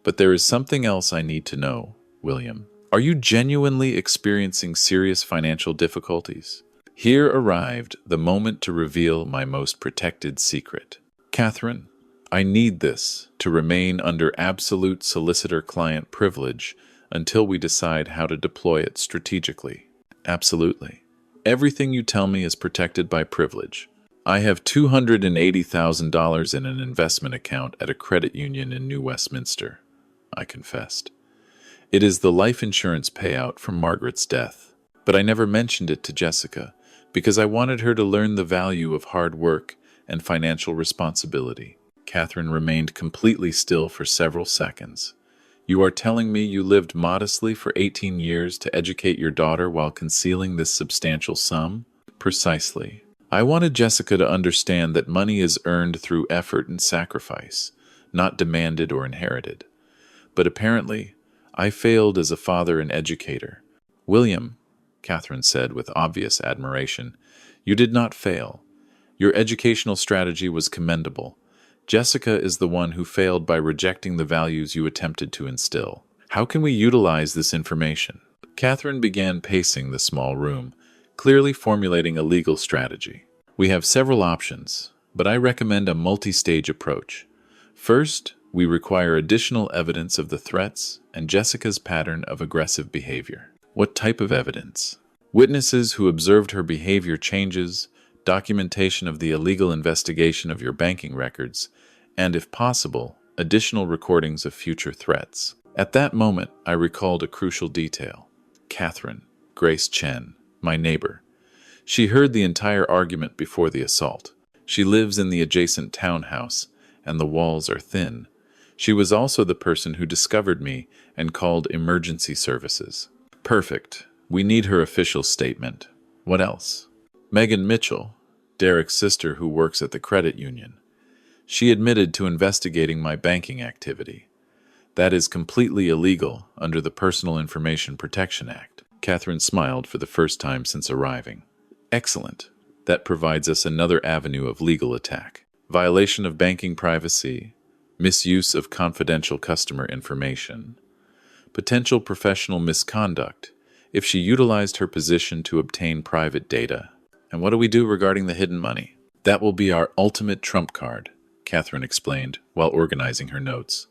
But there is something else I need to know, William. Are you genuinely experiencing serious financial difficulties?" Here arrived the moment to reveal my most protected secret. "Catherine, I need this to remain under absolute solicitor-client privilege until we decide how to deploy it strategically." "Absolutely. Everything you tell me is protected by privilege. I have $280,000 in an investment account at a credit union in New Westminster," I confessed. "It is the life insurance payout from Margaret's death. But I never mentioned it to Jessica because I wanted her to learn the value of hard work and financial responsibility." Catherine remained completely still for several seconds. "You are telling me you lived modestly for 18 years to educate your daughter while concealing this substantial sum?" "Precisely. I wanted Jessica to understand that money is earned through effort and sacrifice, not demanded or inherited. But apparently, I failed as a father and educator." "William," Catherine said with obvious admiration, "you did not fail. Your educational strategy was commendable. Jessica is the one who failed by rejecting the values you attempted to instill. How can we utilize this information?" Catherine began pacing the small room, clearly formulating a legal strategy. "We have several options, but I recommend a multi-stage approach. First, we require additional evidence of the threats and Jessica's pattern of aggressive behavior." "What type of evidence?" "Witnesses who observed her behavior changes, documentation of the illegal investigation of your banking records, and, if possible, additional recordings of future threats." At that moment, I recalled a crucial detail. Catherine, Grace Chen, my neighbor. She heard the entire argument before the assault. She lives in the adjacent townhouse, and the walls are thin. She was also the person who discovered me and called emergency services. "Perfect. We need her official statement. What else?" "Megan Mitchell, Derek's sister who works at the credit union. She admitted to investigating my banking activity. That is completely illegal under the Personal Information Protection Act." Catherine smiled for the first time since arriving. "Excellent. That provides us another avenue of legal attack. Violation of banking privacy, misuse of confidential customer information, potential professional misconduct if she utilized her position to obtain private data. And what do we do regarding the hidden money?" "That will be our ultimate trump card," Catherine explained while organizing her notes.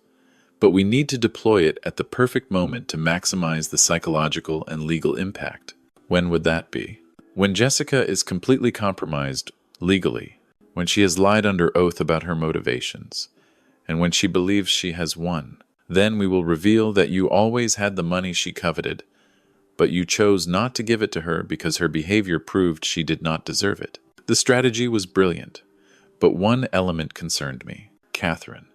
"But we need to deploy it at the perfect moment to maximize the psychological and legal impact." "When would that be?" "When Jessica is completely compromised legally, when she has lied under oath about her motivations, and when she believes she has won. Then we will reveal that you always had the money she coveted, but you chose not to give it to her because her behavior proved she did not deserve it. The strategy was brilliant, but one element concerned me. Catherine,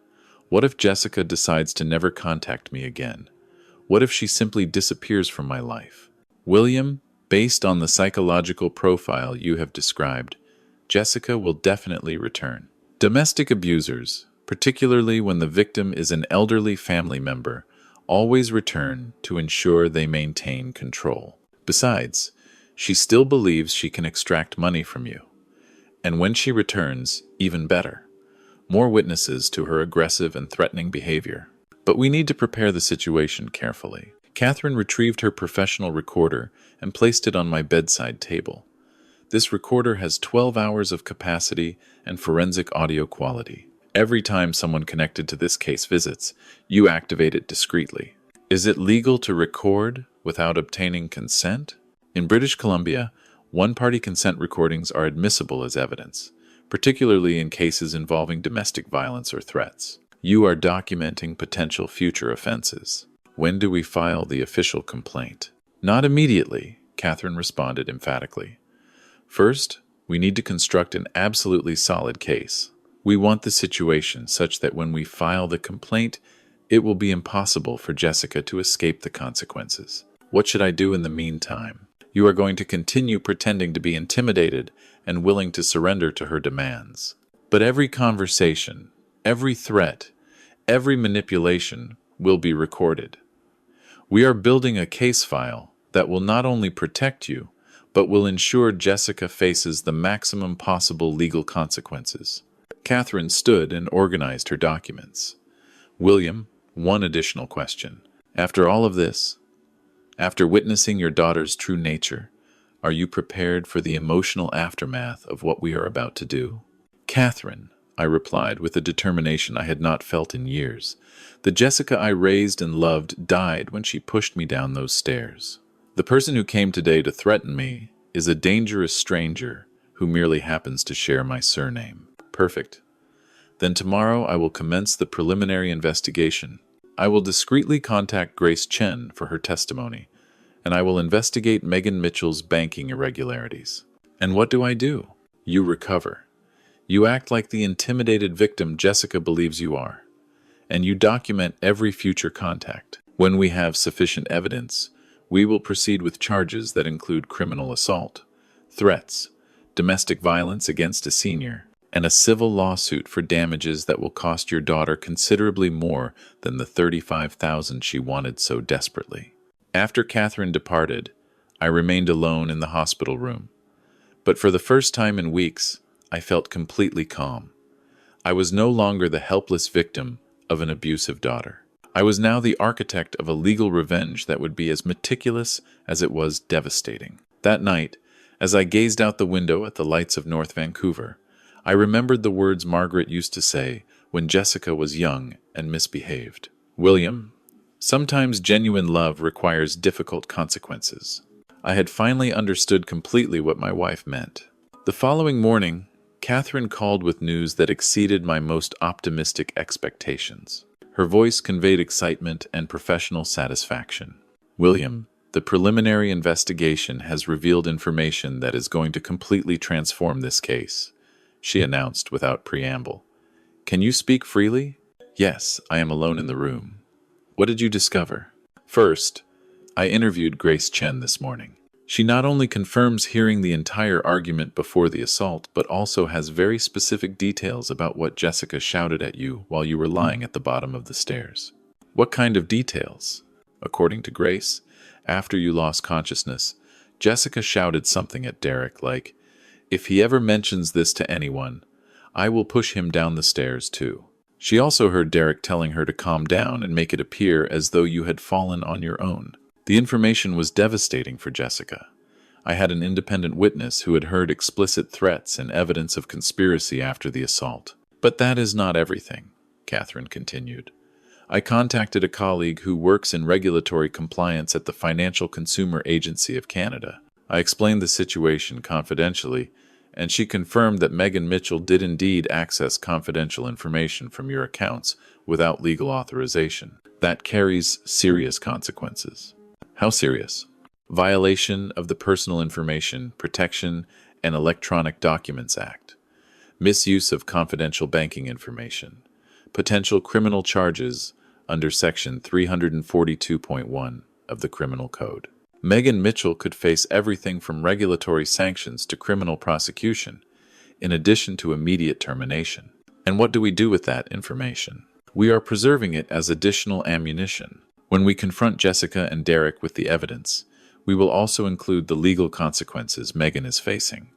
what if Jessica decides to never contact me again? What if she simply disappears from my life? William, based on the psychological profile you have described, Jessica will definitely return. Domestic abusers, particularly when the victim is an elderly family member, always return to ensure they maintain control. Besides, she still believes she can extract money from you. And when she returns, even better, more witnesses to her aggressive and threatening behavior. But we need to prepare the situation carefully. Catherine retrieved her professional recorder and placed it on my bedside table. This recorder has 12 hours of capacity and forensic audio quality. Every time someone connected to this case visits, you activate it discreetly. Is it legal to record without obtaining consent? In British Columbia, one-party consent recordings are admissible as evidence, particularly in cases involving domestic violence or threats. You are documenting potential future offenses. When do we file the official complaint? Not immediately, Catherine responded emphatically. First, we need to construct an absolutely solid case. We want the situation such that when we file the complaint, it will be impossible for Jessica to escape the consequences. What should I do in the meantime? You are going to continue pretending to be intimidated and willing to surrender to her demands. But every conversation, every threat, every manipulation will be recorded. We are building a case file that will not only protect you, but will ensure Jessica faces the maximum possible legal consequences. Catherine stood and organized her documents. William, one additional question. After all of this, after witnessing your daughter's true nature, are you prepared for the emotional aftermath of what we are about to do? Catherine, I replied with a determination I had not felt in years. The Jessica I raised and loved died when she pushed me down those stairs. The person who came today to threaten me is a dangerous stranger who merely happens to share my surname. Perfect. Then tomorrow I will commence the preliminary investigation. I will discreetly contact Grace Chen for her testimony, and I will investigate Megan Mitchell's banking irregularities. And what do? You recover. You act like the intimidated victim Jessica believes you are, and you document every future contact. When we have sufficient evidence, we will proceed with charges that include criminal assault, threats, domestic violence against a senior, and a civil lawsuit for damages that will cost your daughter considerably more than the $35,000 she wanted so desperately. After Catherine departed, I remained alone in the hospital room. But for the first time in weeks, I felt completely calm. I was no longer the helpless victim of an abusive daughter. I was now the architect of a legal revenge that would be as meticulous as it was devastating. That night, as I gazed out the window at the lights of North Vancouver, I remembered the words Margaret used to say when Jessica was young and misbehaved. William, sometimes genuine love requires difficult consequences. I had finally understood completely what my wife meant. The following morning, Catherine called with news that exceeded my most optimistic expectations. Her voice conveyed excitement and professional satisfaction. William, the preliminary investigation has revealed information that is going to completely transform this case, she announced without preamble. Can you speak freely? Yes, I am alone in the room. What did you discover? First, I interviewed Grace Chen this morning. She not only confirms hearing the entire argument before the assault, but also has very specific details about what Jessica shouted at you while you were lying at the bottom of the stairs. What kind of details? According to Grace, after you lost consciousness, Jessica shouted something at Derek like, "If he ever mentions this to anyone, I will push him down the stairs too." She also heard Derek telling her to calm down and make it appear as though you had fallen on your own. The information was devastating for Jessica. I had an independent witness who had heard explicit threats and evidence of conspiracy after the assault. But that is not everything, Catherine continued. I contacted a colleague who works in regulatory compliance at the Financial Consumer Agency of Canada. I explained the situation confidentially And she confirmed that Megan Mitchell did indeed access confidential information from your accounts without legal authorization. That carries serious consequences. How serious? Violation of the Personal Information Protection and Electronic Documents Act. Misuse of confidential banking information. Potential criminal charges under Section 342.1 of the Criminal Code. Megan Mitchell could face everything from regulatory sanctions to criminal prosecution, in addition to immediate termination. And what do we do with that information? We are preserving it as additional ammunition. When we confront Jessica and Derek with the evidence, we will also include the legal consequences Megan is facing.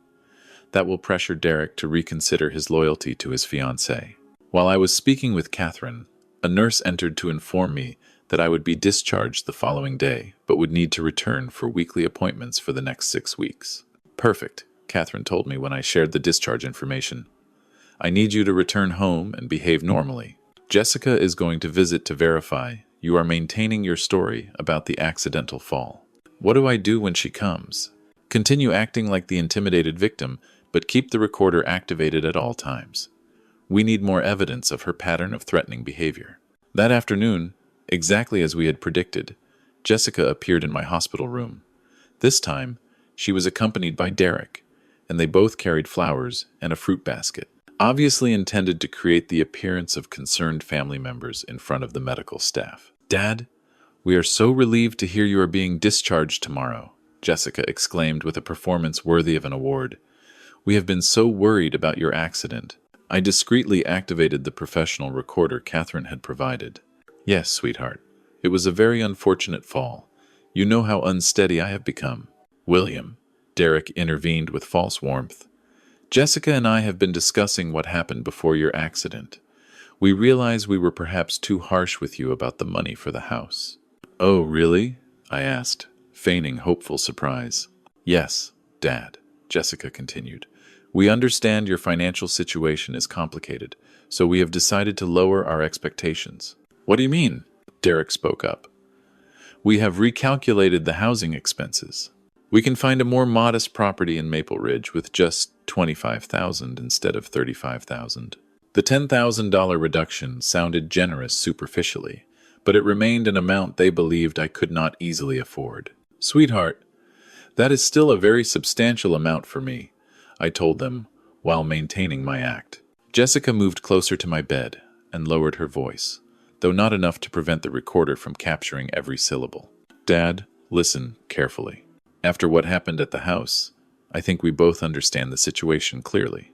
That will pressure Derek to reconsider his loyalty to his fiancée. While I was speaking with Catherine, a nurse entered to inform me that I would be discharged the following day, but would need to return for weekly appointments for the next 6 weeks. Perfect, Catherine told me when I shared the discharge information. I need you to return home and behave normally. Jessica is going to visit to verify you are maintaining your story about the accidental fall. What do I do when she comes? Continue acting like the intimidated victim, but keep the recorder activated at all times. We need more evidence of her pattern of threatening behavior. That afternoon, exactly as we had predicted, Jessica appeared in my hospital room. This time, she was accompanied by Derek, and they both carried flowers and a fruit basket, obviously intended to create the appearance of concerned family members in front of the medical staff. "Dad, we are so relieved to hear you are being discharged tomorrow," Jessica exclaimed with a performance worthy of an award. "We have been so worried about your accident." I discreetly activated the professional recorder Catherine had provided. "Yes, sweetheart. It was a very unfortunate fall. You know how unsteady I have become." "William," Derek intervened with false warmth. "Jessica and I have been discussing what happened before your accident. We realize we were perhaps too harsh with you about the money for the house." "Oh, really?" I asked, feigning hopeful surprise. "Yes, Dad," Jessica continued. "We understand your financial situation is complicated, so we have decided to lower our expectations." "What do you mean?" Derek spoke up. "We have recalculated the housing expenses. We can find a more modest property in Maple Ridge with just $25,000 instead of $35,000. The $10,000 reduction sounded generous superficially, but it remained an amount they believed I could not easily afford. "Sweetheart, that is still a very substantial amount for me," I told them while maintaining my act. Jessica moved closer to my bed and lowered her voice, though not enough to prevent the recorder from capturing every syllable. "Dad, listen carefully. After what happened at the house, I think we both understand the situation clearly.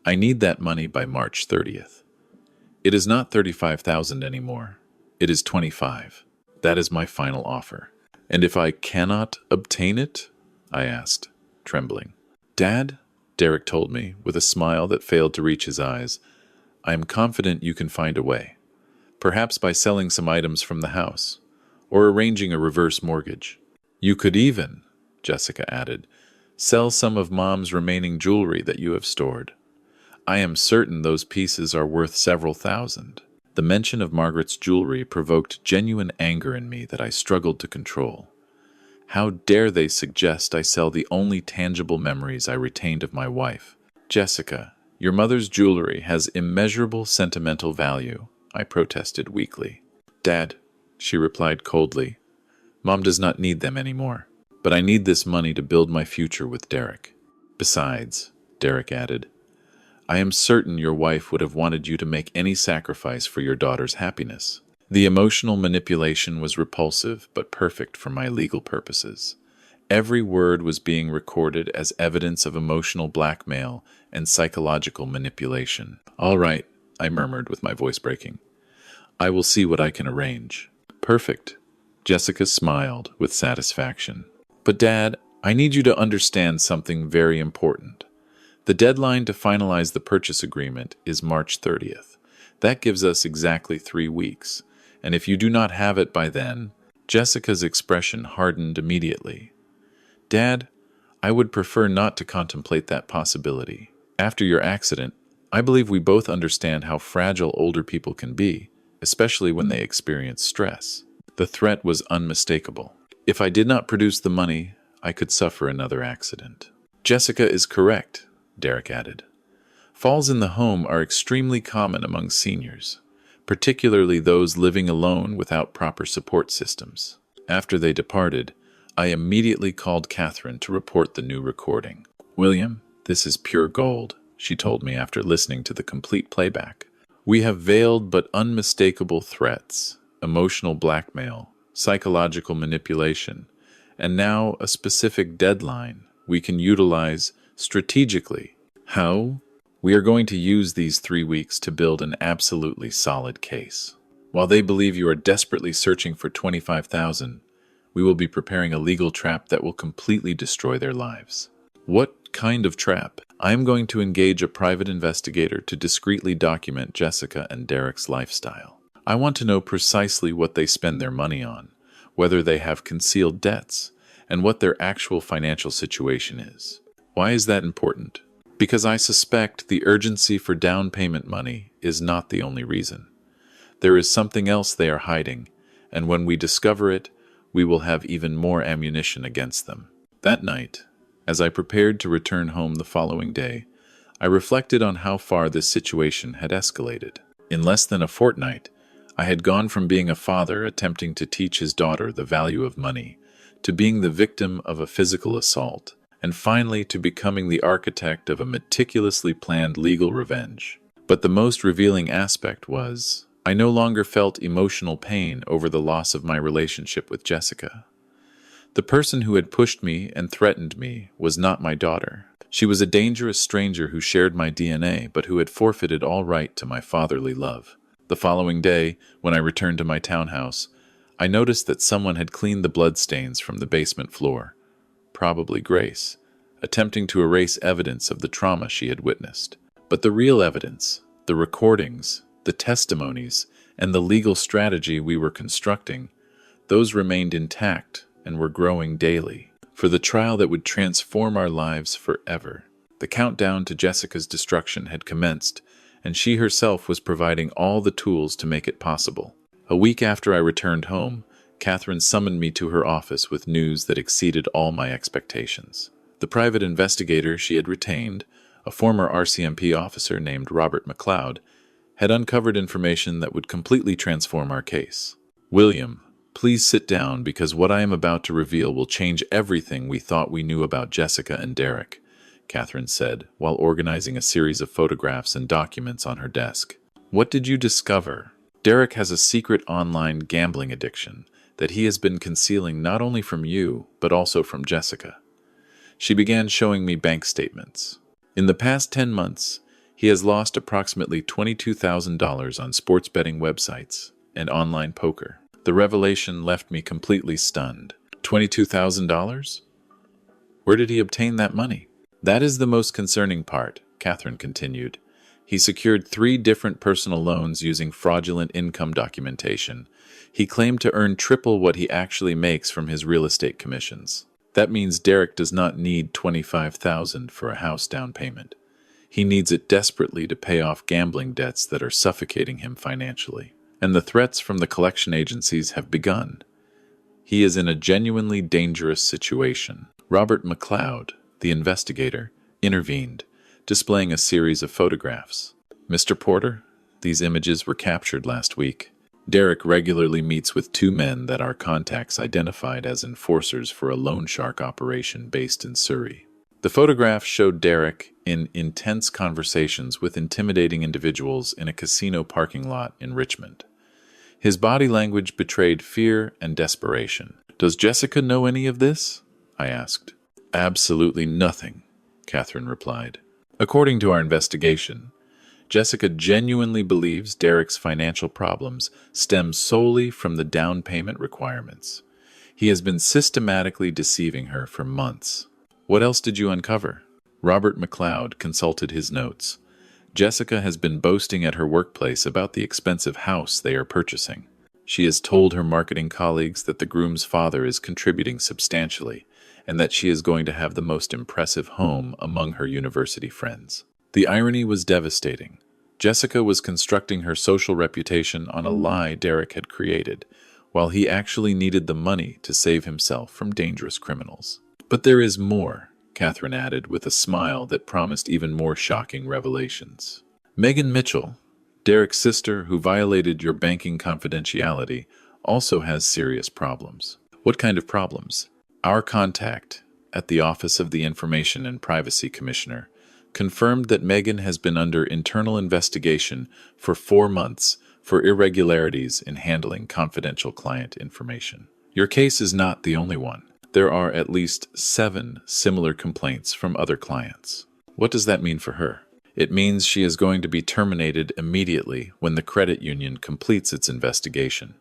I need that money by March 30th. It is not $35,000 anymore. It is $25,000. That is my final offer." "And if I cannot obtain it?" I asked, trembling. "Dad," Derek told me, with a smile that failed to reach his eyes, "I am confident you can find a way. Perhaps by selling some items from the house, or arranging a reverse mortgage. You could even," Jessica added, "sell some of Mom's remaining jewelry that you have stored. I am certain those pieces are worth several thousand." The mention of Margaret's jewelry provoked genuine anger in me that I struggled to control. How dare they suggest I sell the only tangible memories I retained of my wife? "Jessica, your mother's jewelry has immeasurable sentimental value," I protested weakly. "Dad," she replied coldly, "Mom does not need them anymore. But I need this money to build my future with Derek. Besides," Derek added, "I am certain your wife would have wanted you to make any sacrifice for your daughter's happiness." The emotional manipulation was repulsive but perfect for my legal purposes. Every word was being recorded as evidence of emotional blackmail and psychological manipulation. "All right," I murmured with my voice breaking. "I will see what I can arrange." "Perfect." Jessica smiled with satisfaction. "But Dad, I need you to understand something very important. The deadline to finalize the purchase agreement is March 30th. That gives us exactly 3 weeks, and if you do not have it by then..." Jessica's expression hardened immediately. "Dad, I would prefer not to contemplate that possibility. After your accident, I believe we both understand how fragile older people can be, especially when they experience stress." The threat was unmistakable. If I did not produce the money, I could suffer another accident. Jessica is correct, Derek added. Falls in the home are extremely common among seniors, particularly those living alone without proper support systems. After they departed, I immediately called Catherine to report the new recording. William, this is pure gold, she told me after listening to the complete playback. We have veiled but unmistakable threats, emotional blackmail, psychological manipulation, and now a specific deadline we can utilize strategically. How? We are going to use these 3 weeks to build an absolutely solid case. While they believe you are desperately searching for 25,000, we will be preparing a legal trap that will completely destroy their lives. What kind of trap? I am going to engage a private investigator to discreetly document Jessica and Derek's lifestyle. I want to know precisely what they spend their money on, whether they have concealed debts, and what their actual financial situation is. Why is that important? Because I suspect the urgency for down payment money is not the only reason. There is something else they are hiding, and when we discover it, we will have even more ammunition against them. That night, as I prepared to return home the following day, I reflected on how far this situation had escalated. In less than a fortnight, I had gone from being a father attempting to teach his daughter the value of money, to being the victim of a physical assault, and finally to becoming the architect of a meticulously planned legal revenge. But the most revealing aspect was, I no longer felt emotional pain over the loss of my relationship with Jessica. The person who had pushed me and threatened me was not my daughter. She was a dangerous stranger who shared my DNA, but who had forfeited all right to my fatherly love. The following day, when I returned to my townhouse, I noticed that someone had cleaned the bloodstains from the basement floor, probably Grace, attempting to erase evidence of the trauma she had witnessed. But the real evidence, the recordings, the testimonies, and the legal strategy we were constructing, those remained intact and were growing daily, for the trial that would transform our lives forever. The countdown to Jessica's destruction had commenced, and she herself was providing all the tools to make it possible. A week after I returned home, Catherine summoned me to her office with news that exceeded all my expectations. The private investigator she had retained, a former RCMP officer named Robert McLeod, had uncovered information that would completely transform our case. William, please sit down because what I am about to reveal will change everything we thought we knew about Jessica and Derek, Catherine said, while organizing a series of photographs and documents on her desk. What did you discover? Derek has a secret online gambling addiction that he has been concealing not only from you, but also from Jessica. She began showing me bank statements. In the past 10 months, he has lost approximately $22,000 on sports betting websites and online poker. The revelation left me completely stunned. $22,000? Where did he obtain that money? That is the most concerning part, Catherine continued. He secured 3 different personal loans using fraudulent income documentation. He claimed to earn triple what he actually makes from his real estate commissions. That means Derek does not need $25,000 for a house down payment. He needs it desperately to pay off gambling debts that are suffocating him financially. And the threats from the collection agencies have begun. He is in a genuinely dangerous situation. Robert McLeod, the investigator, intervened, displaying a series of photographs. Mr. Porter, these images were captured last week. Derek regularly meets with 2 men that our contacts identified as enforcers for a loan shark operation based in Surrey. The photographs showed Derek in intense conversations with intimidating individuals in a casino parking lot in Richmond. His body language betrayed fear and desperation. Does Jessica know any of this? I asked. Absolutely nothing, Catherine replied. According to our investigation, Jessica genuinely believes Derek's financial problems stem solely from the down payment requirements. He has been systematically deceiving her for months. What else did you uncover? Robert McLeod consulted his notes. Jessica has been boasting at her workplace about the expensive house they are purchasing. She has told her marketing colleagues that the groom's father is contributing substantially, and that she is going to have the most impressive home among her university friends. The irony was devastating. Jessica was constructing her social reputation on a lie Derek had created, while he actually needed the money to save himself from dangerous criminals. But there is more, Catherine added with a smile that promised even more shocking revelations. Megan Mitchell, Derek's sister who violated your banking confidentiality, also has serious problems. What kind of problems? Our contact at the Office of the Information and Privacy Commissioner confirmed that Megan has been under internal investigation for 4 months for irregularities in handling confidential client information. Your case is not the only one. There are at least 7 similar complaints from other clients. What does that mean for her? It means she is going to be terminated immediately when the credit union completes its investigation,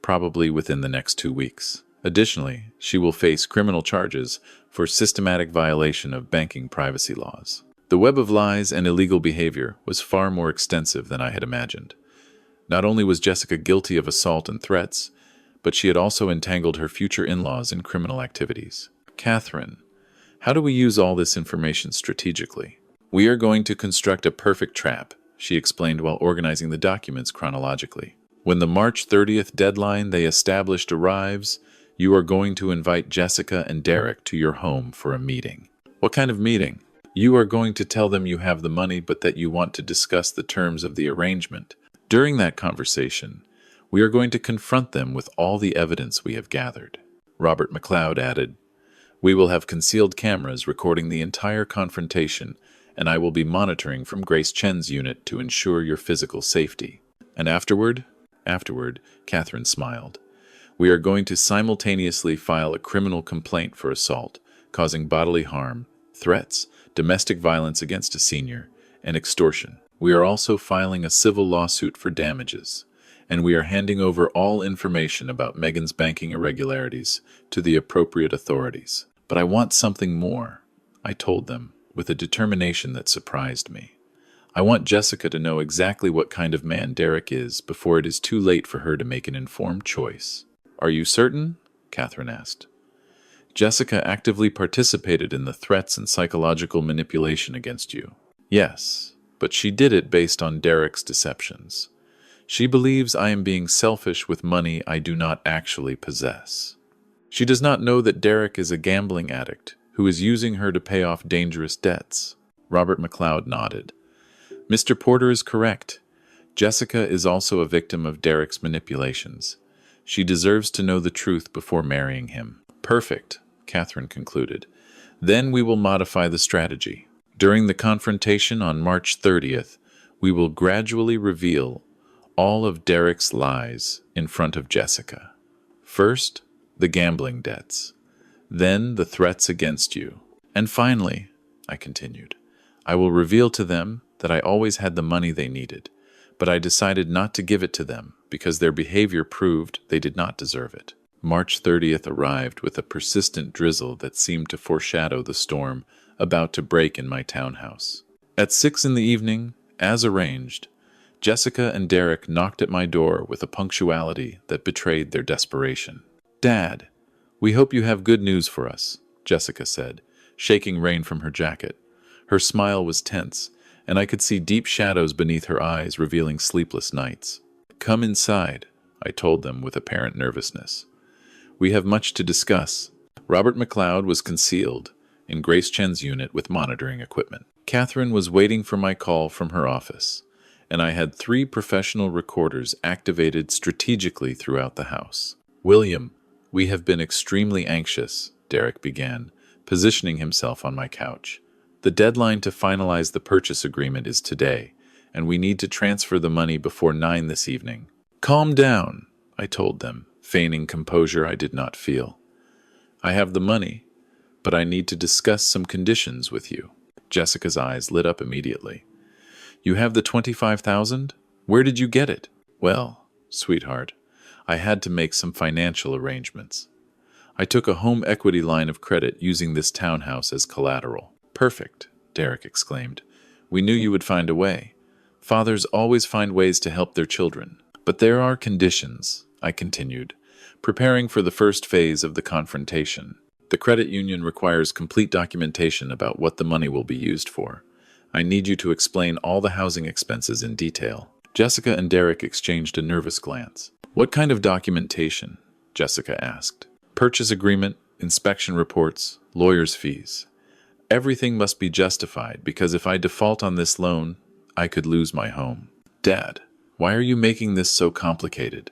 probably within the next 2 weeks. Additionally, she will face criminal charges for systematic violation of banking privacy laws. The web of lies and illegal behavior was far more extensive than I had imagined. Not only was Jessica guilty of assault and threats, but she had also entangled her future in-laws in criminal activities. Catherine, how do we use all this information strategically? We are going to construct a perfect trap, she explained while organizing the documents chronologically. When the March 30th deadline they established arrives, you are going to invite Jessica and Derek to your home for a meeting. What kind of meeting? You are going to tell them you have the money, but that you want to discuss the terms of the arrangement. During that conversation, we are going to confront them with all the evidence we have gathered. Robert McLeod added, we will have concealed cameras recording the entire confrontation, and I will be monitoring from Grace Chen's unit to ensure your physical safety. And afterward, Catherine smiled. We are going to simultaneously file a criminal complaint for assault, causing bodily harm, threats, domestic violence against a senior, and extortion. We are also filing a civil lawsuit for damages, and we are handing over all information about Megan's banking irregularities to the appropriate authorities. But I want something more, I told them, with a determination that surprised me. I want Jessica to know exactly what kind of man Derek is before it is too late for her to make an informed choice. Are you certain? Catherine asked. Jessica actively participated in the threats and psychological manipulation against you. Yes, but she did it based on Derek's deceptions. She believes I am being selfish with money I do not actually possess. She does not know that Derek is a gambling addict who is using her to pay off dangerous debts. Robert McLeod nodded. Mr. Porter is correct. Jessica is also a victim of Derek's manipulations. She deserves to know the truth before marrying him. Perfect, Catherine concluded. Then we will modify the strategy. During the confrontation on March 30th, we will gradually reveal all of Derek's lies in front of Jessica. First, the gambling debts. Then the threats against you. And finally, I continued, I will reveal to them that I always had the money they needed, but I decided not to give it to them because their behavior proved they did not deserve it. March 30th arrived with a persistent drizzle that seemed to foreshadow the storm about to break in my townhouse. At 6 p.m, as arranged, Jessica and Derek knocked at my door with a punctuality that betrayed their desperation. Dad, we hope you have good news for us, Jessica said, shaking rain from her jacket. Her smile was tense, and I could see deep shadows beneath her eyes revealing sleepless nights. Come inside, I told them with apparent nervousness. We have much to discuss. Robert McLeod was concealed in Grace Chen's unit with monitoring equipment. Catherine was waiting for my call from her office, and I had 3 professional recorders activated strategically throughout the house. William, we have been extremely anxious, Derek began, positioning himself on my couch. The deadline to finalize the purchase agreement is today, and we need to transfer the money before 9 this evening. Calm down, I told them, feigning composure I did not feel. I have the money, but I need to discuss some conditions with you. Jessica's eyes lit up immediately. You have the $25,000? Where did you get it? Well, sweetheart, I had to make some financial arrangements. I took a home equity line of credit using this townhouse as collateral. Perfect, Derek exclaimed. We knew you would find a way. Fathers always find ways to help their children. But there are conditions, I continued, preparing for the first phase of the confrontation. The credit union requires complete documentation about what the money will be used for. I need you to explain all the housing expenses in detail. Jessica and Derek exchanged a nervous glance. What kind of documentation? Jessica asked. Purchase agreement, inspection reports, lawyer's fees. Everything must be justified because if I default on this loan, I could lose my home. Dad, why are you making this so complicated?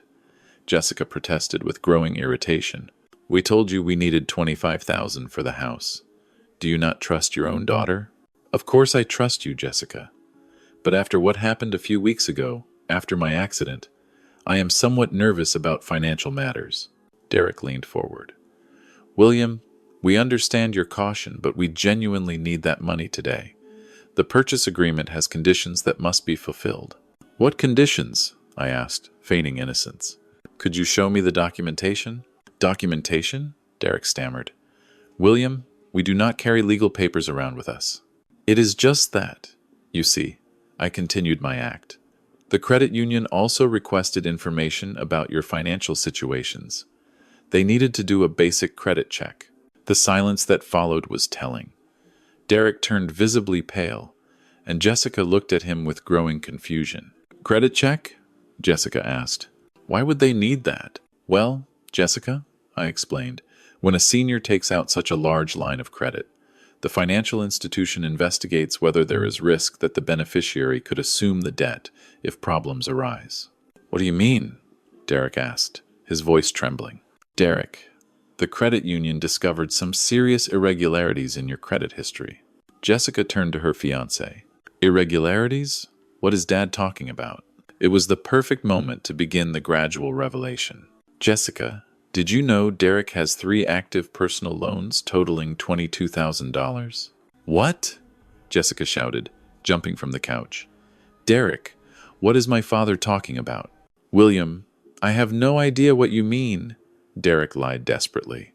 Jessica protested with growing irritation. We told you we needed $25,000 for the house. Do you not trust your own daughter? Of course I trust you, Jessica. But after what happened a few weeks ago, after my accident, I am somewhat nervous about financial matters. Derek leaned forward. William, we understand your caution, but we genuinely need that money today. The purchase agreement has conditions that must be fulfilled. What conditions? I asked, feigning innocence. Could you show me the documentation? Documentation? Derek stammered. William, we do not carry legal papers around with us. It is just that. You see, I continued my act. The credit union also requested information about your financial situations. They needed to do a basic credit check. The silence that followed was telling. Derek turned visibly pale, and Jessica looked at him with growing confusion. Credit check? Jessica asked. Why would they need that? Well, Jessica, I explained, when a senior takes out such a large line of credit, the financial institution investigates whether there is risk that the beneficiary could assume the debt if problems arise. What do you mean? Derek asked, his voice trembling. Derek, the credit union discovered some serious irregularities in your credit history. Jessica turned to her fiancé. Irregularities? What is Dad talking about? It was the perfect moment to begin the gradual revelation. Jessica, did you know Derek has 3 active personal loans totaling $22,000? What? Jessica shouted, jumping from the couch. Derek, what is my father talking about? William, I have no idea what you mean, Derek lied desperately.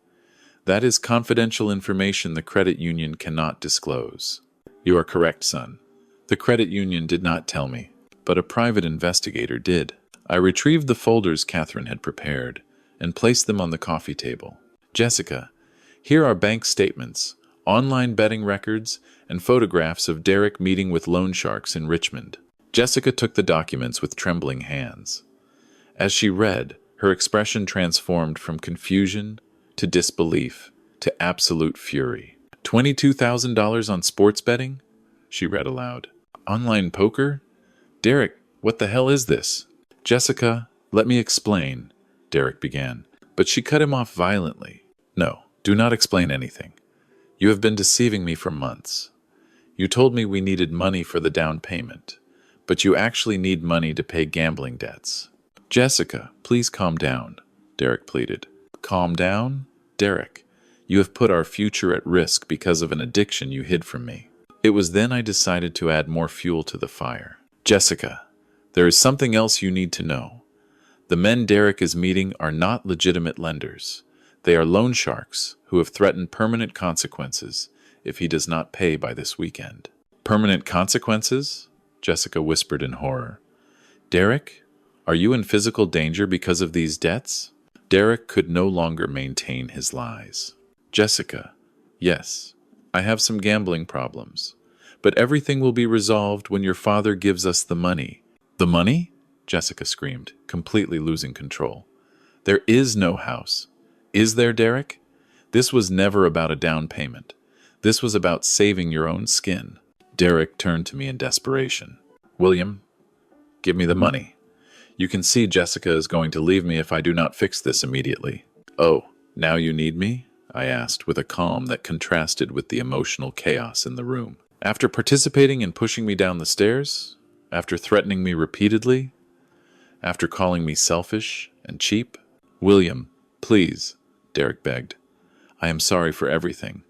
That is confidential information the credit union cannot disclose. You are correct, son. The credit union did not tell me, but a private investigator did. I retrieved the folders Catherine had prepared and placed them on the coffee table. Jessica, here are bank statements, online betting records, and photographs of Derek meeting with loan sharks in Richmond. Jessica took the documents with trembling hands. As she read, her expression transformed from confusion to disbelief to absolute fury. $22,000 on sports betting? She read aloud. Online poker? Derek, what the hell is this? Jessica, let me explain, Derek began, but she cut him off violently. No, do not explain anything. You have been deceiving me for months. You told me we needed money for the down payment, but you actually need money to pay gambling debts. Jessica, please calm down, Derek pleaded. Calm down? Derek, you have put our future at risk because of an addiction you hid from me. It was then I decided to add more fuel to the fire. Jessica, there is something else you need to know. The men Derek is meeting are not legitimate lenders. They are loan sharks who have threatened permanent consequences if he does not pay by this weekend. Permanent consequences? Jessica whispered in horror. Derek, are you in physical danger because of these debts? Derek could no longer maintain his lies. Jessica, yes, I have some gambling problems, but everything will be resolved when your father gives us the money. The money? Jessica screamed, completely losing control. There is no house. Is there, Derek? This was never about a down payment. This was about saving your own skin. Derek turned to me in desperation. William, give me the money. You can see Jessica is going to leave me if I do not fix this immediately. Oh, now you need me? I asked with a calm that contrasted with the emotional chaos in the room. After participating in pushing me down the stairs, after threatening me repeatedly, after calling me selfish and cheap, William, please, Derek begged. I am sorry for everything.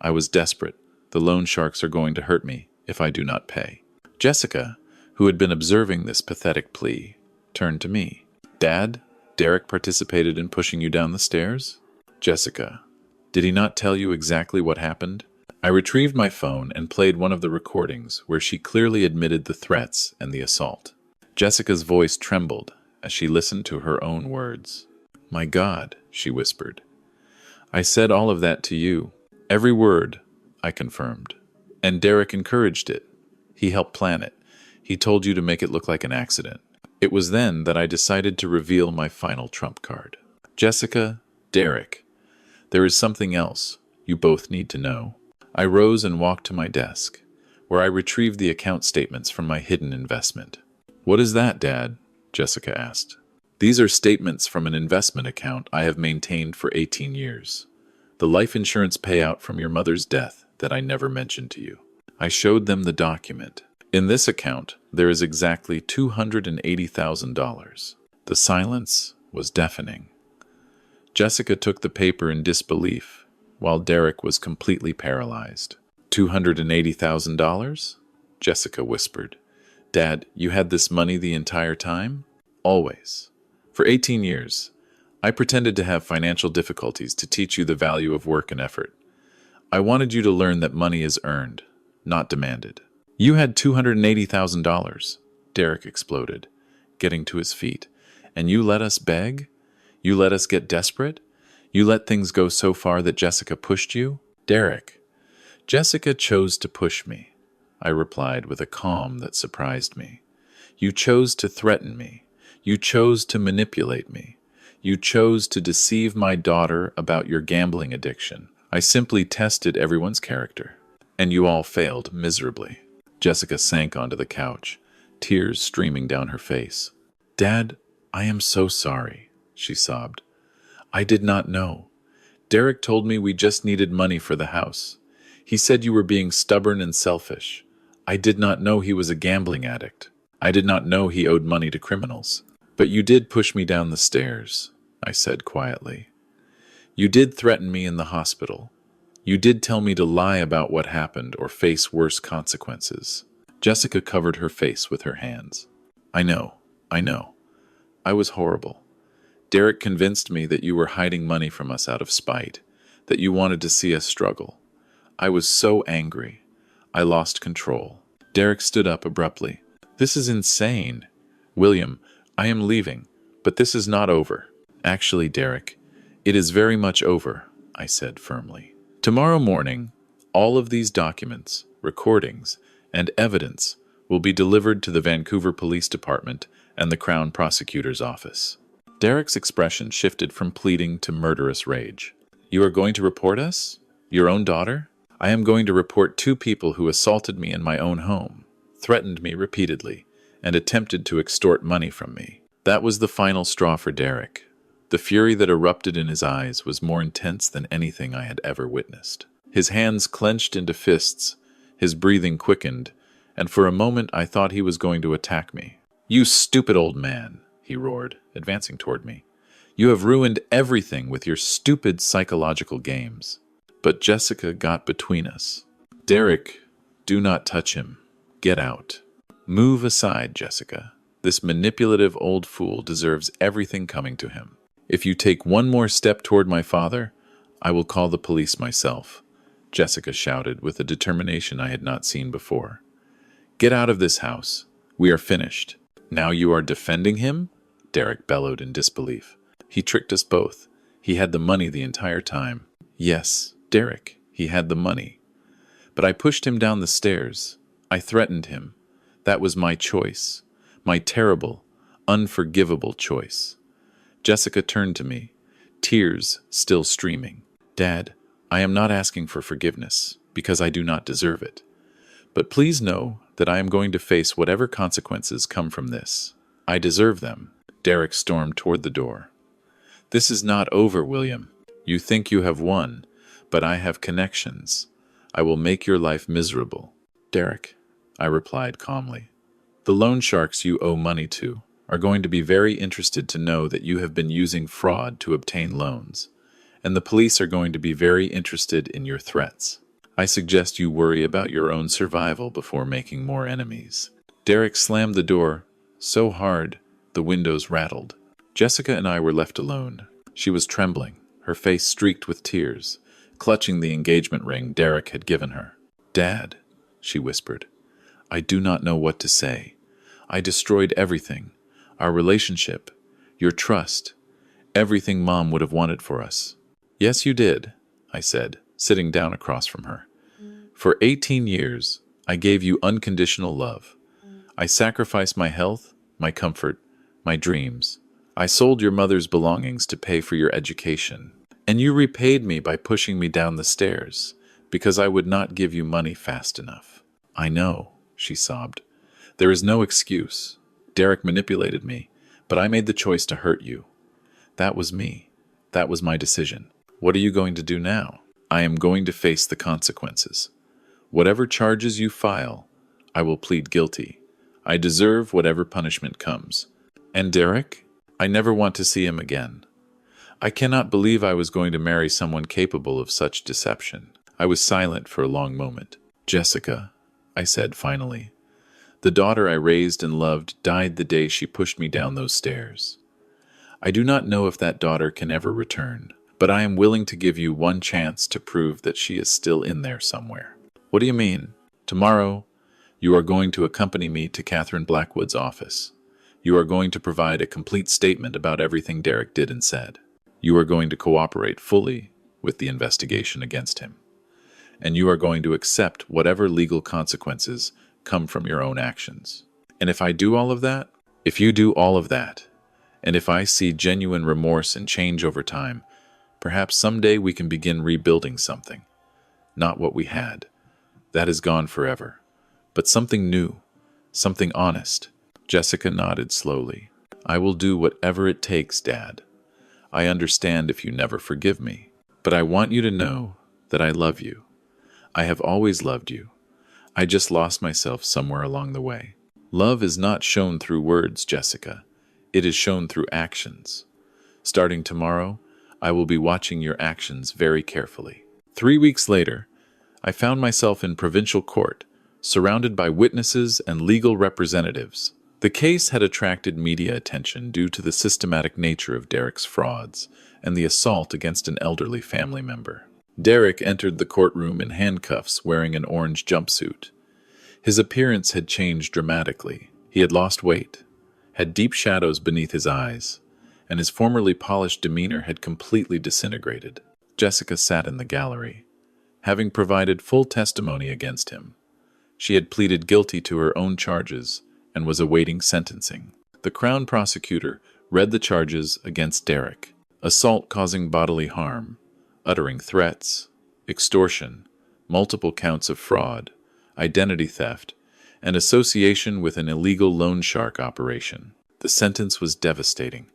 I was desperate. The loan sharks are going to hurt me if I do not pay. Jessica, who had been observing this pathetic plea, turned to me. Dad, Derek participated in pushing you down the stairs? Jessica, did he not tell you exactly what happened? I retrieved my phone and played one of the recordings where she clearly admitted the threats and the assault. Jessica's voice trembled as she listened to her own words. My God, she whispered. I said all of that to you. Every word, I confirmed. And Derek encouraged it. He helped plan it. He told you to make it look like an accident. It was then that I decided to reveal my final trump card. Jessica, Derek, there is something else you both need to know. I rose and walked to my desk, where I retrieved the account statements from my hidden investment. "What is that, Dad?" Jessica asked. "These are statements from an investment account I have maintained for 18 years. The life insurance payout from your mother's death that I never mentioned to you." I showed them the document. "In this account, there is exactly $280,000. The silence was deafening. Jessica took the paper in disbelief, while Derek was completely paralyzed. $280,000? Jessica whispered. "Dad, you had this money the entire time?" "Always. For 18 years. I pretended to have financial difficulties to teach you the value of work and effort. I wanted you to learn that money is earned, not demanded." "You had $280,000, Derek exploded, getting to his feet. "And you let us beg? You let us get desperate? You let things go so far that Jessica pushed you?" "Derek, Jessica chose to push me," I replied with a calm that surprised me. "You chose to threaten me. You chose to manipulate me. You chose to deceive my daughter about your gambling addiction. I simply tested everyone's character, and you all failed miserably." Jessica sank onto the couch, tears streaming down her face. "Dad, I am so sorry," she sobbed. "I did not know. Derek told me we just needed money for the house. He said you were being stubborn and selfish. I did not know he was a gambling addict. I did not know he owed money to criminals. But you did push me down the stairs," I said quietly. "You did threaten me in the hospital. You did tell me to lie about what happened or face worse consequences." Jessica covered her face with her hands. I know. I was horrible. Derek convinced me that you were hiding money from us out of spite, that you wanted to see us struggle. I was so angry. I lost control." Derek stood up abruptly. "This is insane. William, I am leaving, but this is not over." "Actually, Derek, it is very much over," I said firmly. "Tomorrow morning, all of these documents, recordings, and evidence will be delivered to the Vancouver Police Department and the Crown Prosecutor's Office." Derek's expression shifted from pleading to murderous rage. "You are going to report us? Your own daughter?" "I am going to report 2 people who assaulted me in my own home, threatened me repeatedly, and attempted to extort money from me." That was the final straw for Derek. The fury that erupted in his eyes was more intense than anything I had ever witnessed. His hands clenched into fists, his breathing quickened, and for a moment I thought he was going to attack me. "You stupid old man," he roared, advancing toward me. "You have ruined everything with your stupid psychological games." But Jessica got between us. "Derek, do not touch him. Get out." "Move aside, Jessica. This manipulative old fool deserves everything coming to him. If you take one more step toward my father, I will call the police myself," Jessica shouted with a determination I had not seen before. "Get out of this house. We are finished." "Now you are defending him?" Derek bellowed in disbelief. "He tricked us both. He had the money the entire time." "Yes, Derek, he had the money. But I pushed him down the stairs. I threatened him. That was my choice. My terrible, unforgivable choice." Jessica turned to me, tears still streaming. "Dad, I am not asking for forgiveness, because I do not deserve it. But please know that I am going to face whatever consequences come from this. I deserve them." Derek stormed toward the door. "This is not over, William. You think you have won, but I have connections. I will make your life miserable." "Derek," I replied calmly, "the loan sharks you owe money to are going to be very interested to know that you have been using fraud to obtain loans, and the police are going to be very interested in your threats. I suggest you worry about your own survival before making more enemies." Derek slammed the door so hard the windows rattled. Jessica and I were left alone. She was trembling, her face streaked with tears, clutching the engagement ring Derek had given her. "Dad," she whispered, "I do not know what to say. I destroyed everything. Our relationship, your trust, everything Mom would have wanted for us." "Yes, you did," I said, sitting down across from her. "For 18 years, I gave you unconditional love. I sacrificed my health, my comfort, my dreams. I sold your mother's belongings to pay for your education. And you repaid me by pushing me down the stairs, Because I would not give you money fast enough. I know, she sobbed. There is no excuse. Derek manipulated me, but I made the choice to hurt you. That was me. That was my decision. What are you going to do now? I am going to face the consequences. Whatever charges you file, I will plead guilty. I deserve whatever punishment comes. And Derek? I never want to see him again. I cannot believe I was going to marry someone capable of such deception. I was silent for a long moment. Jessica, I said finally. The daughter I raised and loved died the day she pushed me down those stairs. I do not know if that daughter can ever return, but I am willing to give you one chance to prove that she is still in there somewhere. What do you mean? Tomorrow, you are going to accompany me to Catherine Blackwood's office. You are going to provide a complete statement about everything Derek did and said. You are going to cooperate fully with the investigation against him. And you are going to accept whatever legal consequences come from your own actions. And if I do all of that, if you do all of that, and if I see genuine remorse and change over time, perhaps someday we can begin rebuilding something. Not what we had. That is gone forever. But something new, something honest. Jessica nodded slowly. I will do whatever it takes, Dad. I understand if you never forgive me, but I want you to know that I love you. I have always loved you. I just lost myself somewhere along the way. Love is not shown through words, Jessica. It is shown through actions. Starting tomorrow, I will be watching your actions very carefully. 3 weeks later, I found myself in provincial court, surrounded by witnesses and legal representatives. The case had attracted media attention due to the systematic nature of Derek's frauds and the assault against an elderly family member. Derek entered the courtroom in handcuffs wearing an orange jumpsuit. His appearance had changed dramatically. He had lost weight, had deep shadows beneath his eyes, and his formerly polished demeanor had completely disintegrated. Jessica sat in the gallery, having provided full testimony against him. She had pleaded guilty to her own charges and was awaiting sentencing. The Crown prosecutor read the charges against Derek: assault causing bodily harm, uttering threats, extortion, multiple counts of fraud, identity theft, and association with an illegal loan shark operation. The sentence was devastating.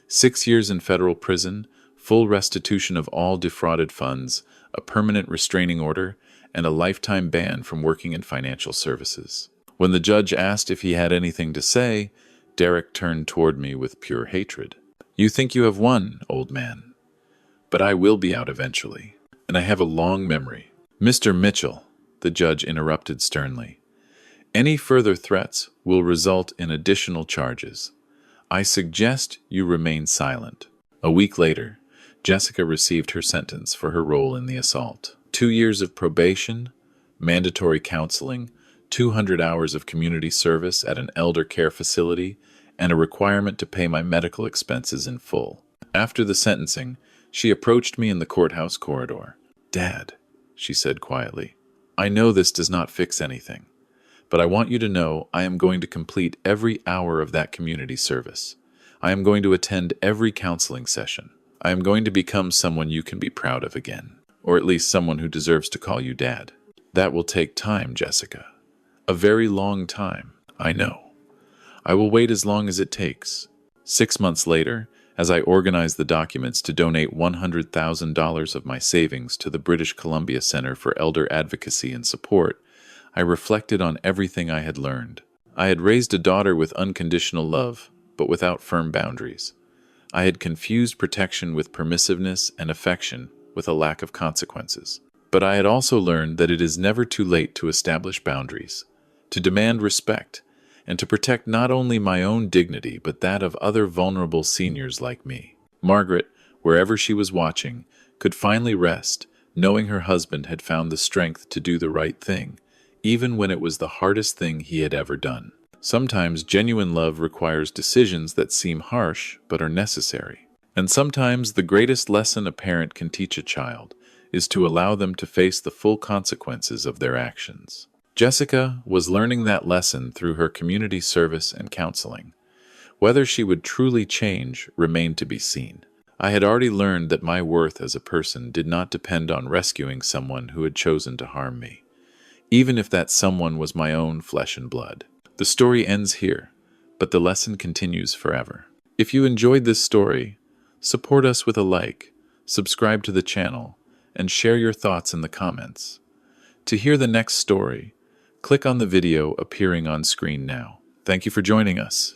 6 years in federal prison, full restitution of all defrauded funds, a permanent restraining order, and a lifetime ban from working in financial services. When the judge asked if he had anything to say, Derek turned toward me with pure hatred. You think you have won, old man. But I will be out eventually, and I have a long memory. Mr. Mitchell, the judge interrupted sternly. Any further threats will result in additional charges. I suggest you remain silent. A week later, Jessica received her sentence for her role in the assault. 2 years of probation, mandatory counseling, 200 hours of community service at an elder care facility, and a requirement to pay my medical expenses in full. After the sentencing, she approached me in the courthouse corridor. Dad, she said quietly, I know this does not fix anything, but I want you to know I am going to complete every hour of that community service. I am going to attend every counseling session. I am going to become someone you can be proud of again, or at least someone who deserves to call you Dad. That will take time, Jessica. A very long time, I know. I will wait as long as it takes. 6 months later, as I organized the documents to donate $100,000 of my savings to the British Columbia Center for Elder Advocacy and Support, I reflected on everything I had learned. I had raised a daughter with unconditional love, but without firm boundaries. I had confused protection with permissiveness and affection with a lack of consequences. But I had also learned that it is never too late to establish boundaries, to demand respect, and to protect not only my own dignity but that of other vulnerable seniors like me. Margaret, wherever she was watching, could finally rest, knowing her husband had found the strength to do the right thing, even when it was the hardest thing he had ever done. Sometimes genuine love requires decisions that seem harsh but are necessary. And sometimes the greatest lesson a parent can teach a child is to allow them to face the full consequences of their actions. Jessica was learning that lesson through her community service and counseling. Whether she would truly change remained to be seen. I had already learned that my worth as a person did not depend on rescuing someone who had chosen to harm me, even if that someone was my own flesh and blood. The story ends here, but the lesson continues forever. If you enjoyed this story, support us with a like, subscribe to the channel, and share your thoughts in the comments. To hear the next story, click on the video appearing on screen now. Thank you for joining us.